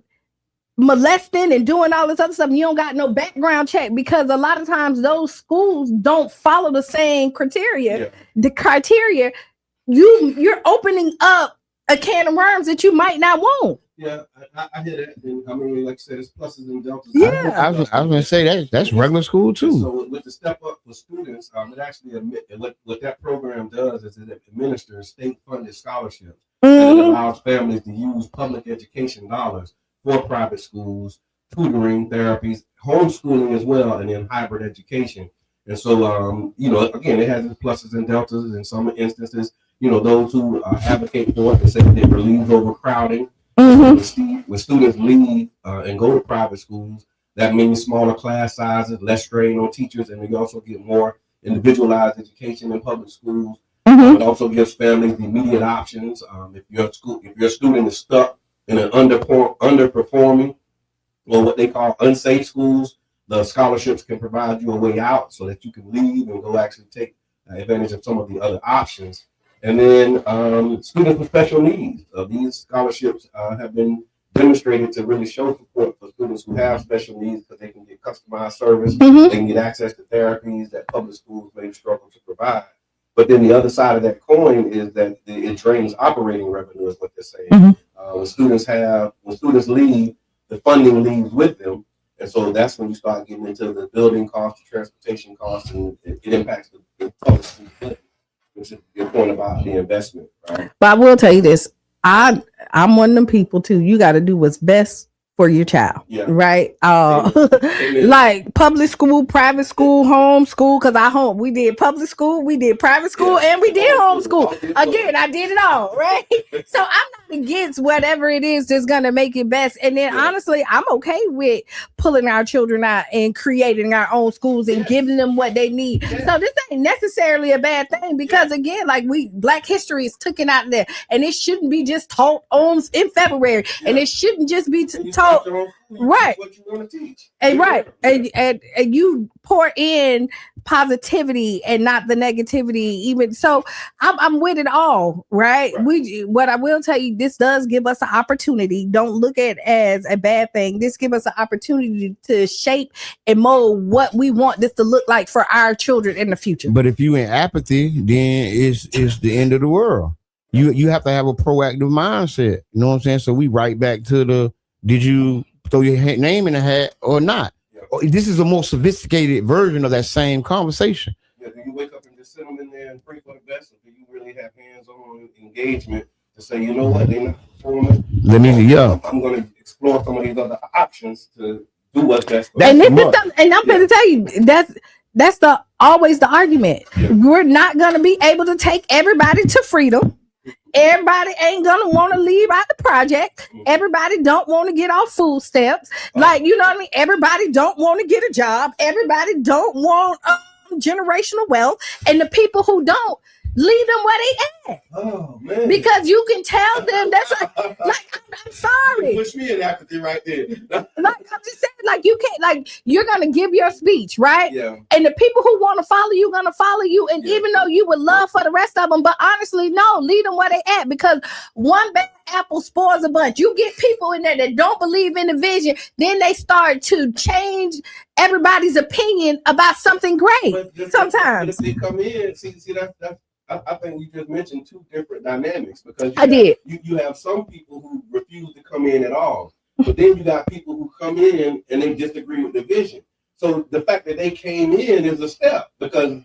molesting and doing all this other stuff, you don't got no background check because a lot of times those schools don't follow the same criteria. The criteria, you're opening up a can of worms that you might not want. Yeah, I hear that. And I mean, like I said, it's pluses and deltas. Yeah, I was gonna say that's regular school too. So with the Step Up for Students, it actually what that program does is it administers state-funded scholarships and it allows families to use public education dollars for private schools, tutoring, therapies, homeschooling as well, and then hybrid education. And so, again, it has its pluses and deltas. In some instances, those who advocate for it, they say that it relieves overcrowding. When students leave and go to private schools, that means smaller class sizes, less strain on teachers, and we also get more individualized education in public schools. It also gives families the immediate options. If your student is stuck in an underperforming or what they call unsafe schools, the scholarships can provide you a way out so that you can leave and go actually take advantage of some of the other options. And then students with special needs. These scholarships have been demonstrated to really show support for students who have special needs because they can get customized service, they can get access to therapies that public schools may struggle to provide. But then the other side of that coin is that it drains operating revenue, is what they're saying. When students leave, the funding leaves with them, and so that's when you start getting into the building costs, the transportation costs, and it impacts the public school budget, which is your point about the investment, right? But I will tell you this: I'm one of them people too. You got to do what's best for your child, right? Like public school, private school, home school. Because we did public school, we did private school, and we did homeschool. Again, I did it all, right? So I'm not against whatever it is that's gonna make it best. And then honestly, I'm okay with pulling our children out and creating our own schools and giving them what they need. So this ain't necessarily a bad thing because again, like Black history is taken out there, and it shouldn't be just taught in February, and it shouldn't just be taught. Right. What you want to teach. And and you pour in positivity and not the negativity. Even so, I'm with it all, right? What I will tell you, this does give us an opportunity. Don't look at it as a bad thing. This gives us an opportunity to shape and mold what we want this to look like for our children in the future. But if you in apathy, then it's the end of the world. You have to have a proactive mindset. You know what I'm saying? So we right back to did you throw your name in the hat or not? This is a more sophisticated version of that same conversation. Do you wake up and just sit them in there and pray for the best, or do you really have hands-on engagement to say, you know what, foreman. Let me, yeah. I'm going to explore some of these other options to do what's best. And this is something, and I'm going to tell you that's always the argument. Yeah. We're not going to be able to take everybody to freedom. Everybody ain't gonna want to leave out the project. Everybody don't want to get off food stamps. Like, you know what I mean? Everybody don't want to get a job. Everybody don't want generational wealth. And the people who don't, leave them where they at. Oh man! Because you can tell them that's like I'm sorry. Push me in apathy right there. Like I'm just saying, like you can't, like you're gonna give your speech, right? Yeah. And the people who want to follow you gonna follow you. And even though you would love for the rest of them, but honestly, no, leave them where they at, because one bad apple spoils a bunch. You get people in there that don't believe in the vision, then they start to change everybody's opinion about something great. Sometimes if they come in, see that's. I think we just mentioned two different dynamics, because you have some people who refuse to come in at all, but then you got people who come in and they disagree with the vision. So the fact that they came in is a step, because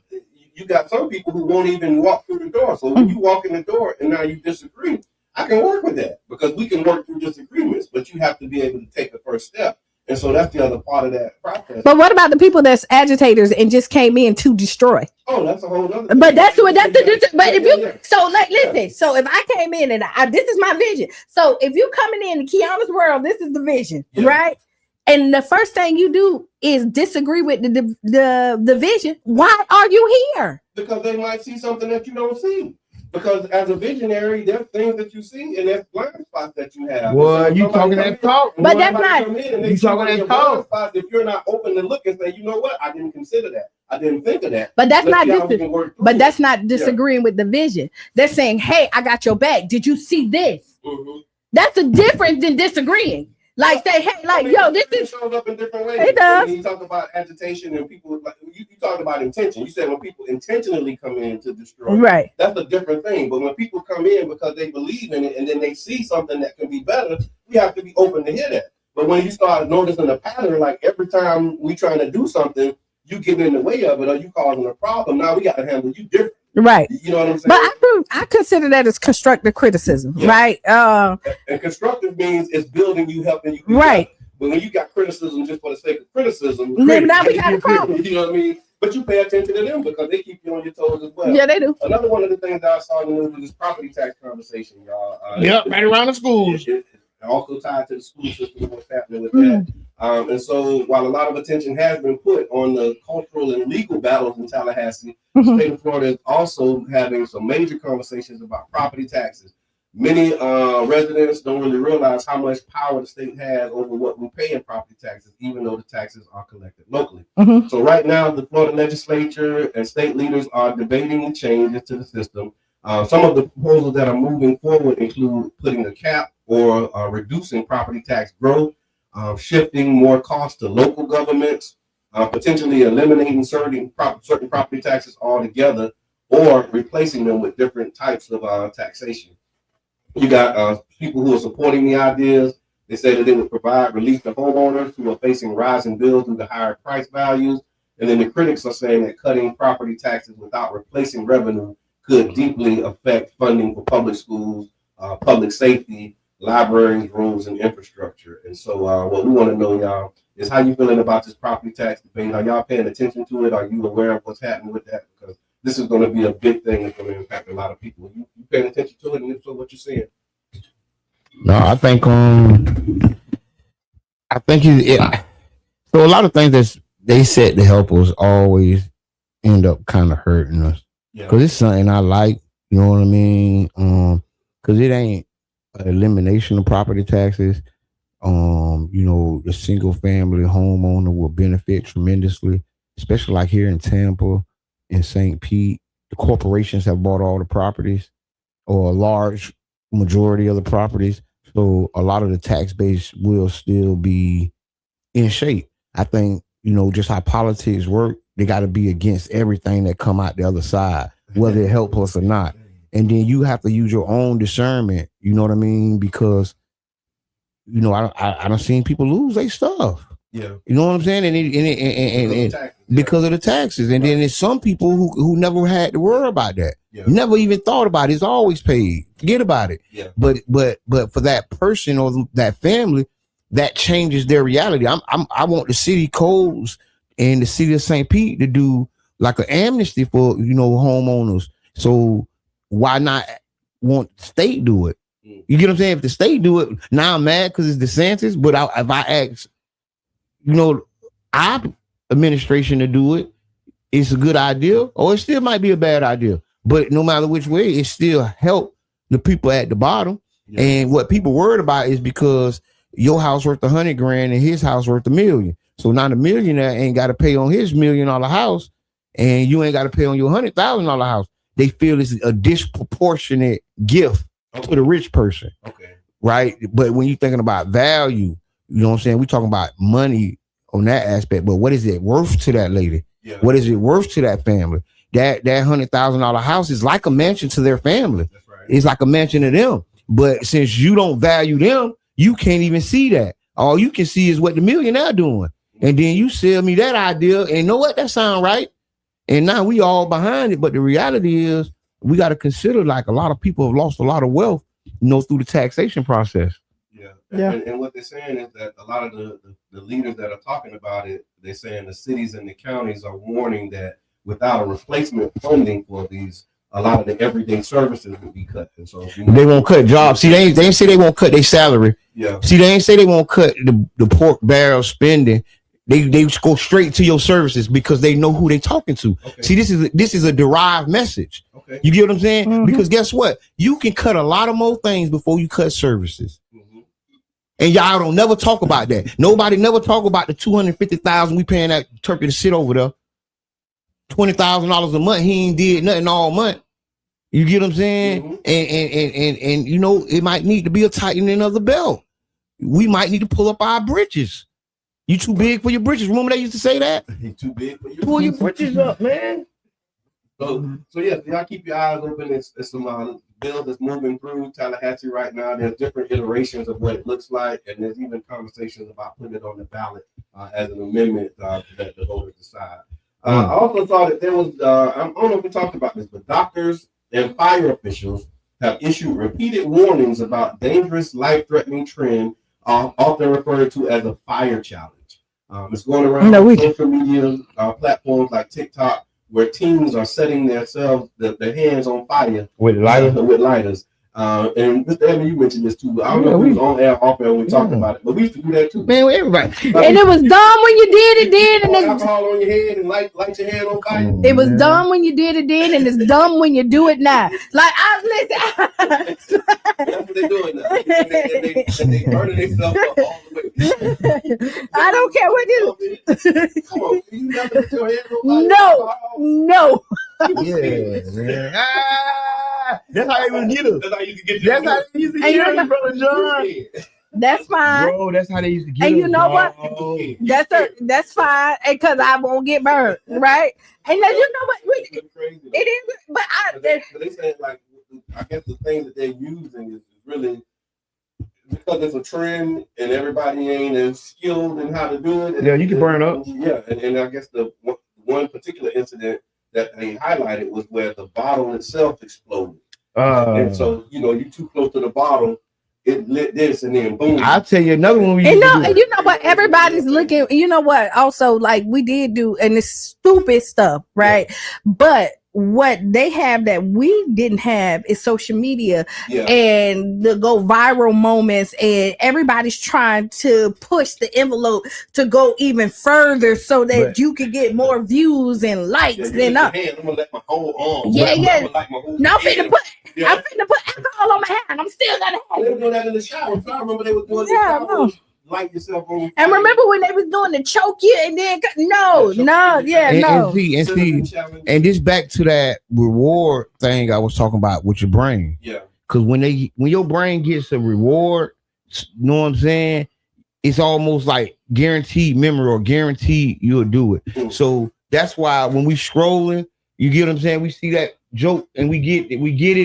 you got some people who won't even walk through the door. So when you walk in the door and now you disagree, I can work with that, because we can work through disagreements, but you have to be able to take the first step. And so that's the other part of that process. But what about the people that's agitators and just came in to destroy? Oh, that's a whole other. But that's what but if you so like listen, so if I came in and this is my vision. So if you coming in Kiana's world, this is the vision, right? And the first thing you do is disagree with the vision. Why are you here? Because they might see something that you don't see. Because as a visionary, there's things that you see and there's blind spots that you have. Well, you talking that talk. But that's not. You talking that talk. If you're not open to look and say, you know what, I didn't consider that. I didn't think of that. But that's that's not disagreeing with the vision. They're saying, hey, I got your back. Did you see this? Mm-hmm. That's a difference than disagreeing. Like say, hey, like, yo, this is shows up in different ways. It does. When you talk about agitation and people, like you talked about intention. You said when people intentionally come in to destroy, right? That's a different thing. But when people come in because they believe in it and then they see something that can be better, we have to be open to hear that. But when you start noticing a pattern, like every time we trying to do something, you getting in the way of it or you causing a problem. Now we got to handle you different. Right. You know what I'm saying? But I consider that as constructive criticism, right? And constructive means it's building you, helping you. Right. But when you got criticism just for the sake of criticism, now we got a problem. You know what I mean? But you pay attention to them because they keep you on your toes as well. Yeah, they do. Another one of the things that I saw in the news was this property tax conversation, y'all. Right around the schools. Also tied to the school system and what's happening with that. And so while a lot of attention has been put on the cultural and legal battles in Tallahassee, the state of Florida is also having some major conversations about property taxes. Many residents don't really realize how much power the state has over what we pay in property taxes, even though the taxes are collected locally. So right now, the Florida legislature and state leaders are debating the changes to the system. Some of the proposals that are moving forward include putting a cap or reducing property tax growth, shifting more costs to local governments, potentially eliminating certain property taxes altogether, or replacing them with different types of taxation. You got people who are supporting the ideas. They say that it would provide relief to homeowners who are facing rising bills due to higher price values. And then the critics are saying that cutting property taxes without replacing revenue could deeply affect funding for public schools, public safety, libraries, roads, and infrastructure. And so what we want to know, y'all, is how you feeling about this property tax debate? Are y'all paying attention to it? Are you aware of what's happening with that? Because this is going to be a big thing that's going to impact a lot of people. You paying attention to it, and if so, what you're seeing? No, I think so a lot of things that they said to help us always end up kind of hurting us. Because it's something I like, you know what I mean? Because it ain't an elimination of property taxes. You know, the single family homeowner will benefit tremendously, especially like here in Tampa and St. Pete. The corporations have bought all the properties, or a large majority of the properties. So a lot of the tax base will still be in shape. I think, you know, just how politics work, they got to be against everything that come out the other side, whether it help us or not. And then you have to use your own discernment, you know what I mean? Because, you know, I done seen people lose their stuff. Yeah. You know what I'm saying? And because of the taxes. And then there's some people who never had to worry about that. Yeah. Never even thought about it. It's always paid. Forget about it. Yeah. But for that person or that family, that changes their reality. I want the city codes and the city of St. Pete to do like an amnesty for homeowners. So why not want the state do it? You get what I'm saying? If the state do it, now I'm mad because it's DeSantis. But if I ask, our administration to do it, it's a good idea, or it still might be a bad idea. But no matter which way, it still help the people at the bottom. Yeah. And what people worried about is because your house worth $100,000 and his house worth $1 million. So now the millionaire ain't got to pay on his $1 million house, and you ain't got to pay on your $100,000 house. They feel it's a disproportionate gift to the rich person. Okay. Right. But when you're thinking about value, you know what I'm saying? We're talking about money on that aspect. But what is it worth to that lady? Yeah. What is it worth to that family? That $100,000 house is like a mansion to their family. That's right. It's like a mansion to them. But since you don't value them, you can't even see that. All you can see is what the millionaire doing. And then you sell me that idea, and know what? That sound right. And now we all behind it. But the reality is, we got to consider like a lot of people have lost a lot of wealth, through the taxation process. Yeah. And what they're saying is that a lot of the leaders that are talking about it, they're saying the cities and the counties are warning that without a replacement funding for these, a lot of the everyday services will be cut. And so they won't cut jobs. See, they ain't say they won't cut their salary. Yeah. See, they ain't say they won't cut the pork barrel spending. They go straight to your services because they know who they talking to. Okay. See, this is a derived message. Okay. You get what I'm saying? Mm-hmm. Because guess what? You can cut a lot of more things before you cut services. Mm-hmm. And y'all don't never talk about that. Nobody never talk about the $250,000 we paying that turkey to sit over there. $20,000 a month. He ain't did nothing all month. You get what I'm saying? Mm-hmm. And it might need to be a tightening of the belt. We might need to pull up our britches. You too big for your britches. Remember they used to say that? You too big for your Pull your britches up, man. So yeah, y'all keep your eyes open. It's some bill that's moving through Tallahatchie right now. There's different iterations of what it looks like, and there's even conversations about putting it on the ballot as an amendment that the voters decide. I also thought that there was, I don't know if we talked about this, but doctors and fire officials have issued repeated warnings about dangerous, life-threatening trend, often referred to as a fire challenge. It's going around social media platforms like TikTok, where teens are setting their hands on fire with lighters. And Mr. Evans, you mentioned this too, but I don't know if we was on air, off air when we talked about it, but we used to do that too. Man, everybody. And it was dumb when you did it then, and alcohol on your head and light your hand on fire. It was dumb when you did it then, and it's dumb when you do it now. Like That's what they're doing now. And they burning themselves up all the way. I don't care what it is. Come on, you never put your hand on fire? No. Yeah, man. That's how they would get us. That's how you used to get us, brother John. That's fine, bro. That's how they used to get us. And you know what? That's fine, because I won't get burned, right? And then you know what? It is, but they say like, I guess the thing that they're using is really because it's a trend and everybody ain't as skilled in how to do it. Yeah, you can burn up. Yeah, and I guess the one particular incident that they highlighted was where the bottle itself exploded. And so, you too close to the bottle, it lit this and then boom. I'll tell you another one. And you know what? Everybody's looking, you know what? Also, like we did do, and it's stupid stuff, right? Yeah. But what they have that we didn't have is social media and the go viral moments, and everybody's trying to push the envelope to go even further so that you can get more views and likes. I'm gonna let my whole arm. No, I'm finna put alcohol on my hand. I'm still gonna have it. They were doing that in the shower. I remember they were doing that. Light yourself on. And remember when they was doing the choke you and then no. And this back to that reward thing I was talking about with your brain. Yeah. Because when your brain gets a reward, you know what I'm saying? It's almost like guaranteed memory or guaranteed you'll do it. Mm-hmm. So that's why when we scrolling, you get what I'm saying? We see that joke and we get it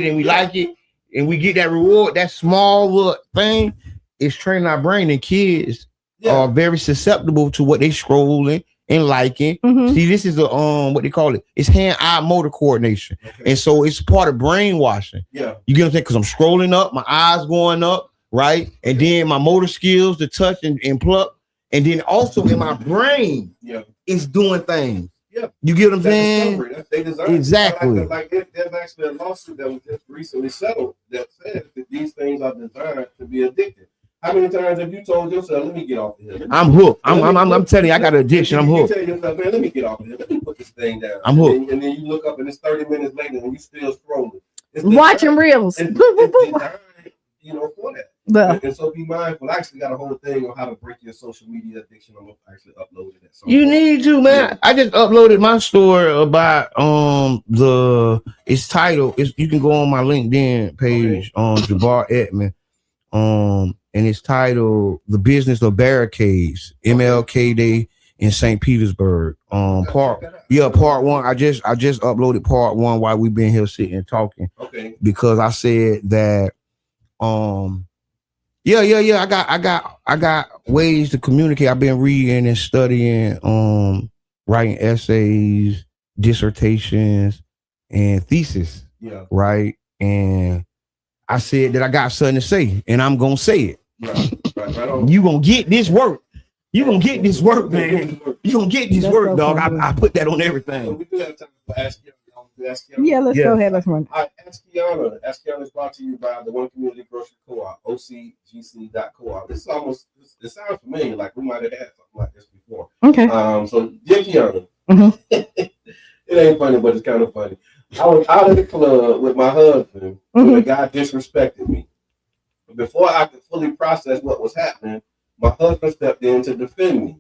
and we like it and we get that reward, that small little thing. It's training our brain, and kids are very susceptible to what they scrolling and liking. Mhm. See, this is a what they call it. It's hand-eye motor coordination, and so it's part of brainwashing. Yeah. You get what I'm saying? Because I'm scrolling up, my eyes going up, right, and then my motor skills to touch and pluck, and then also in my brain, it's doing things. Yeah. You get what I'm That's saying? discovery. That's they design. Exactly. Like there's actually a lawsuit that was just recently settled that says that these things are designed to be addictive. How many times have you told yourself, "Let me get off of here"? I'm hooked. I'm telling you, I got an addiction. I'm hooked. You tell yourself, "Man, let me get off of here. Let me put this thing down." I'm hooked. And then you look up and it's 30 minutes later and you still scrolling. It's Watching reels. It's designed, for that. Well, And so be mindful. I actually got a whole thing on how to break your social media addiction. I'm gonna actually upload it at some You point. need to, man. I just uploaded my story about it's titled. You can go on my LinkedIn page on Jabbar Edmond. And it's titled "The Business of Barricades." MLK Day in St. Petersburg. Part one. I just uploaded part one while we've been here sitting and talking. Okay. Because I said that I got ways to communicate. I've been reading and studying, writing essays, dissertations, and thesis. Yeah. Right. And I said that I got something to say, and I'm gonna say it. Right on. You gonna get this work. You gonna get this work, man. You gonna get this work, dog. I put that on So everything. we do have time for Ask Kiana. yeah, let's go ahead. Let's run. All right, Ask Kiana. Ask Kiana is brought to you by the One Community Grocery Co-op, OCGC.coop. This is almost, it sounds familiar, like we might have had something like this before. Okay. So, dear Kiana, Mhm. it ain't funny, but it's kind of funny. I was out at the club with my husband when a guy disrespected me. But before I could fully process what was happening, my husband stepped in to defend me.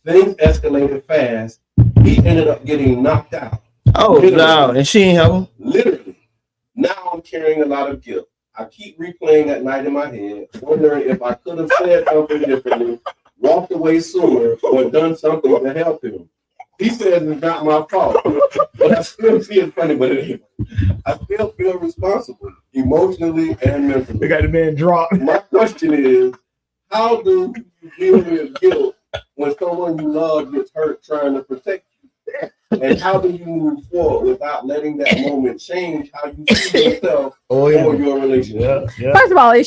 Things escalated fast. He ended up getting knocked out. Oh no, and she ain't helping. Literally. Now I'm carrying a lot of guilt. I keep replaying that night in my head, wondering if I could have said something differently, walked away sooner, or done something to help him. He says it's not my fault, but I still see it funny, but it ain't. I still feel responsible, emotionally and mentally. They got the man dropped. My question is, how do you deal with guilt when someone you love gets hurt trying to protect you? And how do you move forward without letting that moment change how you see yourself or your relationship? First of all, it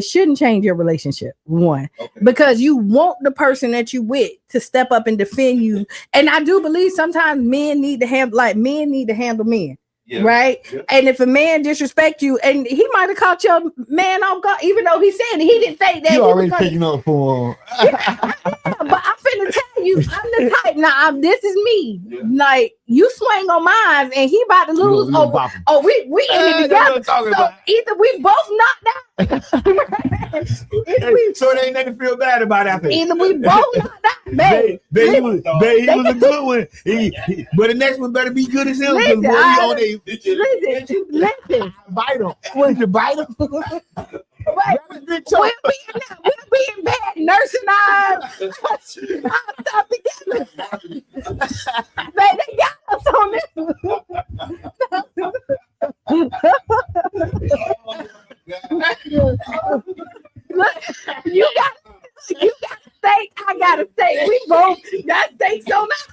shouldn't change your relationship. One, because you want the person that you with to step up and defend you. And I do believe sometimes men need to handle men. Yeah. Right. Yeah. And if a man disrespect you, and he might have caught your man off guard, even though he said he didn't think that. You already picking up for him. But I'm finna tell you, I'm the type. Now, this is me. Yeah. Like, you swing on mine, and he about to lose. We in it together. So either we both knocked out. So it ain't nothing to feel bad about after. Either we both knocked out, babe. He was a good one. But the next one better be good as him. Listen, Bite him. Did you bite him? We'll be in bed nursing our stuff together. They got us on You got steak. I got a steak. We both got steaks on us.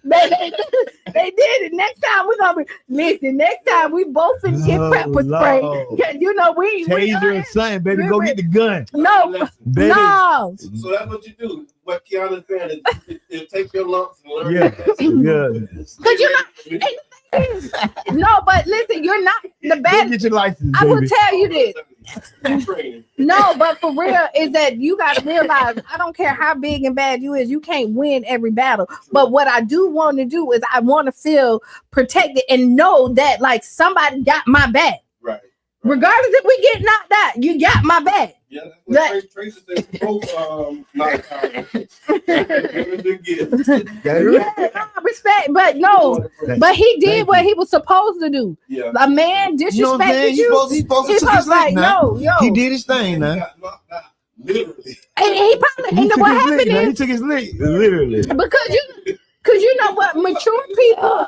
They did it. Next time we're gonna next time we both finna get pepper spray. You know we taser and something, baby. Go get the gun. No. So that's what you do. What Kiana's saying is take your lumps and learn. Yeah. Because you're not. No, but listen, you're not the bad. Get your license, I will baby. tell you this. No, but for real is that you got to realize I don't care how big and bad you is, you can't win every battle. But what I do want to do is I want to feel protected and know that like somebody got my back. Right. Regardless if we get knocked out, you got my back. Yeah, that's what Tracy said. Both knocked out. Respect, but no, but he did what he was supposed to do. Yeah. A man disrespected you. He's supposed to take his like, no. Yo. He did his thing, man. Literally. And he probably and what happened is he took his lick, literally. Because you know what, mature people.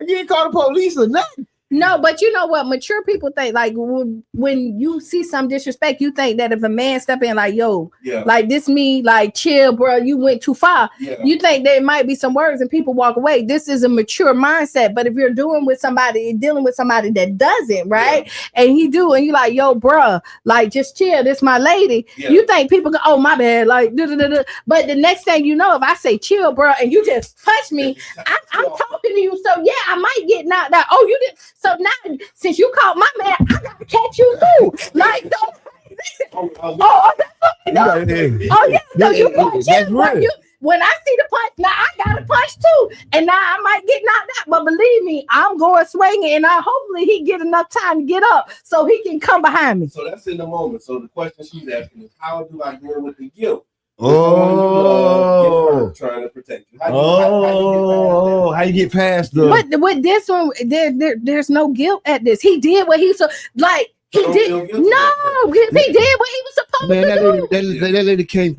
You ain't call the police or nothing. No, but you know what? Mature people think like when you see some disrespect, you think that if a man step in like, yo, like this me, like chill, bro, you went too far. You think there might be some words and people walk away. This is a mature mindset. But if you're dealing with somebody that doesn't, right? And he do, and you like, yo, bro, like just chill. This my lady. You think people go, oh my bad, like but the next thing you know, if I say chill, bro, and you just touch me, I'm talking to you. So yeah, I might get knocked out. Oh, you did. So now, since you called my man, I gotta catch you too. Like, don't listen. Yeah. So you gonna chill, right. When I see the punch, now I got a punch too, and now I might get knocked out. But believe me, I'm going swinging, and hopefully he get enough time to get up so he can come behind me. So that's in the moment. So the question she's asking is, how do I deal with the guilt? Trying to protect you. How you get past the? But with this one, there's no guilt at this. He did what he so like. He did no. He did what he was supposed to do. That lady can't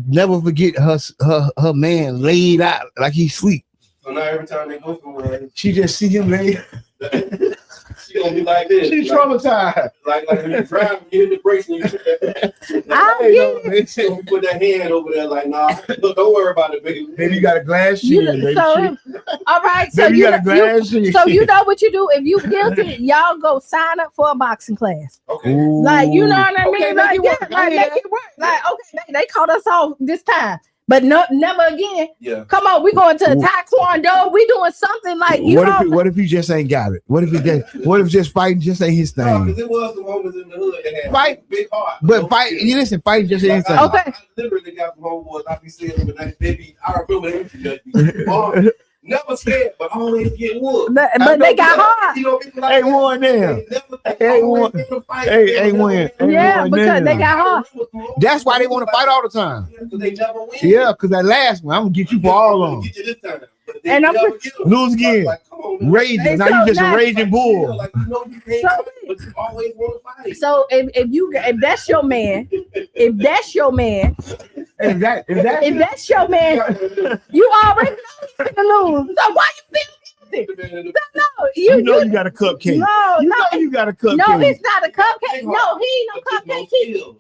never forget her man laid out like he's asleep. So now every time they go somewhere, she just see him laid. She gonna be like this. She's traumatized. Like when you drive, you hit the brakes and you put that hand over there. Like, nah, look, don't worry about it, baby. Maybe you got a glass shield. All right, so you got a glass shield. So you know what you do if you guilty, y'all go sign up for a boxing class. Okay. Like you know what I mean? Okay, like make it work. Like okay, they caught us off this time. But never again. Yeah. Come on, we going to Taekwondo. We doing something like you. What if he just ain't got it? What if just fighting just ain't his thing? No, because it was the moments in the hood that had fight, big heart. But fight, you listen, fighting just ain't his thing. Okay. I literally got some homeboys. I be seeing them, and baby, I remember them. Never scared, but always get wood. But they got hard. You know, people like ain't one there. Ain't one. Yeah, because they got hard. That's why they want to fight all the time. They never win. Yeah, because that last one, I'm gonna get you for all of them. Get you this time. And I'm lose again. Like, raging. Now you just a raging bull. Like, you know, you can't fight, but you always want to fight. So if that's your man, if that's your man, you already know he's gonna lose. So why you feel guilty? No, you know you got a cupcake. No, you got a cupcake. No, it's not a cupcake. No, he ain't no cupcake.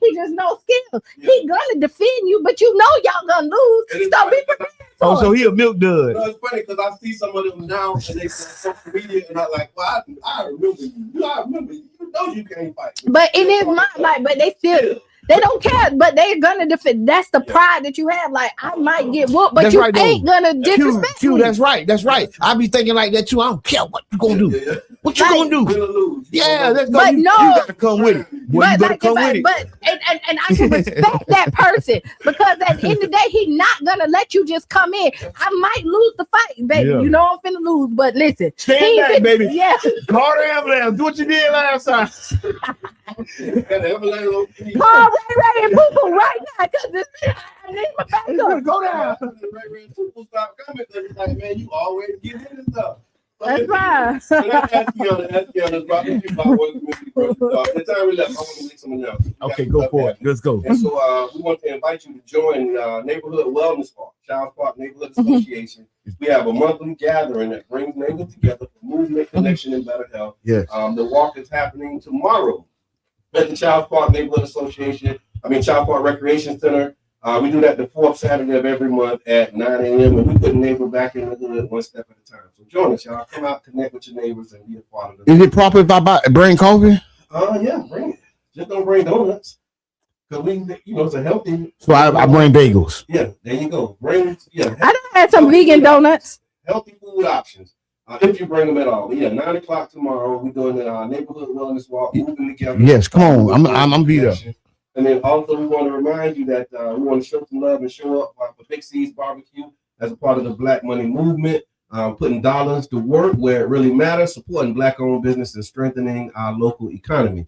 He just no skills. He gonna defend you, but you know y'all gonna lose. So be prepared. Oh, so he a milk dud. No, it's funny because I see some of them now and they say social media and I'm like, well, I remember you. I remember you. You know you can't fight. But in his mind, like, but they still. They don't care, but they're gonna defend. That's the pride that you have. Like, I might get whooped, but you ain't gonna disrespect me. That's right. I be thinking like that too. I don't care what you gonna do. What you gonna do? Yeah, let's go. But you gotta come with it. But and I can respect that person because at the end of the day, he's not gonna let you just come in. I might lose the fight, baby. Yeah. You know I'm finna lose, but listen, stand back, baby. Yeah, call the ambulance. Do what you did last time. Call Ray and Boo Boo right now because I need my back up. Go down. Ray and Boo Boo stop coming because it's like, man, you always get in and stuff. That's right. Ask you on the time we left, I want to make some announcements. Okay, go for it. Let's go. And so we want to invite you to join Neighborhood Wellness Park, Childs Park Neighborhood Association. We have a monthly gathering that brings neighbors together for movement, connection, and better health. Yes. The walk is happening tomorrow at the Childs Park Neighborhood Association. Childs Park Recreation Center. We do that the fourth Saturday of every month at 9 a.m. and we put neighbor back in the hood one step at a time. So join us, y'all. Come out, connect with your neighbors, and be a part of it. Is it proper if I bring coffee? Yeah, bring it. Just don't bring donuts. Because it's a healthy. So I bring bagels. Yeah, there you go. I done had some vegan donuts. Healthy food options. If you bring them at all. But 9 o'clock tomorrow, we're doing the neighborhood wellness walk, moving together. Yes, come on. I'm be there. And then also we want to remind you that we want to show some love and show up for Big C's Barbecue as a part of the Black Money Movement, putting dollars to work where it really matters, supporting Black-owned business and strengthening our local economy.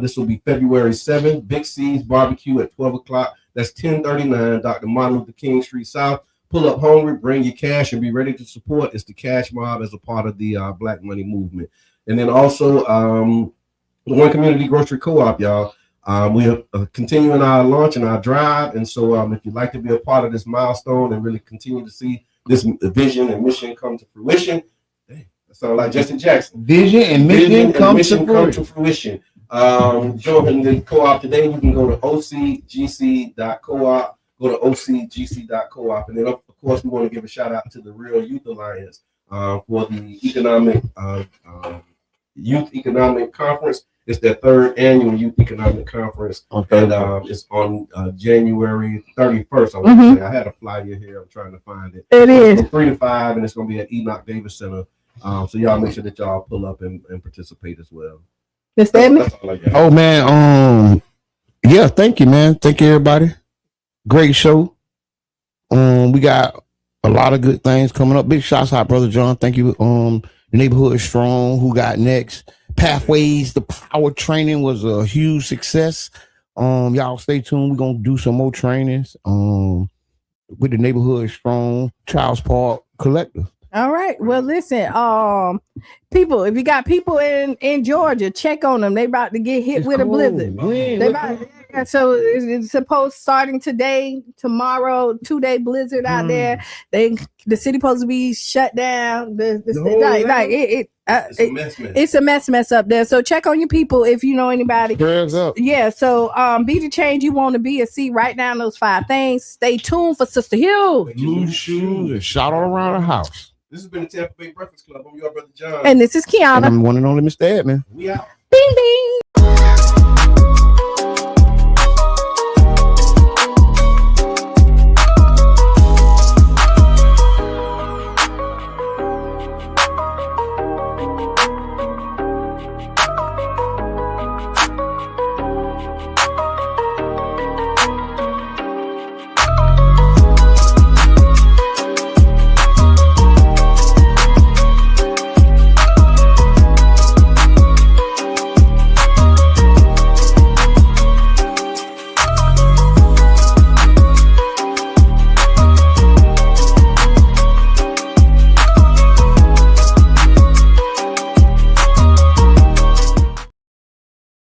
This will be February 7th, Big C's Barbecue at 12 o'clock. That's 1039 Dr. Martin Luther King Street South. Pull up hungry, bring your cash, and be ready to support. It's the Cash Mob as a part of the Black Money Movement. And then also the One Community Grocery Co-op, y'all. We are continuing our launch and our drive. And so if you'd like to be a part of this milestone and really continue to see this vision and mission come to fruition, hey, So like Jesse Jackson. Vision and mission come to fruition. Join the co-op today. You can go to ocgc.coop. Go to ocgc.coop, and then of course we want to give a shout out to the Real Youth Alliance for the Youth Economic Conference. It's their 3rd annual Youth Economic Conference, and it's on January 31st. I want to say I had a flyer here. I'm trying to find it. It is from 3 to 5, and it's going to be at Enoch Davis Center. So y'all make sure that y'all pull up and participate as well. That's all I got. Oh man, yeah, thank you, man. Thank you, everybody. Great show. We got a lot of good things coming up. Big shots out, Brother John. Thank you. The Neighborhood is Strong. Who got next? Pathways, the power training was a huge success. Y'all stay tuned. We're gonna do some more trainings with the Neighborhood is Strong, Charles Park Collective. All right. Well, listen, people, if you got people in Georgia, check on them. They about to get hit with a blizzard. So it's supposed starting today, tomorrow, 2-day blizzard out there. The city supposed to be shut down. It's a mess up there. So check on your people if you know anybody. Prayers up. Yeah. So be the change you want to be and see. Write down those 5 things. Stay tuned for Sister Hugh. Blue shoes and shot all around the house. This has been the Tampa Bay Breakfast Club. I'm your brother John. And this is Kiana. And I'm one and only Mr. Edmund. We out. Bing bing.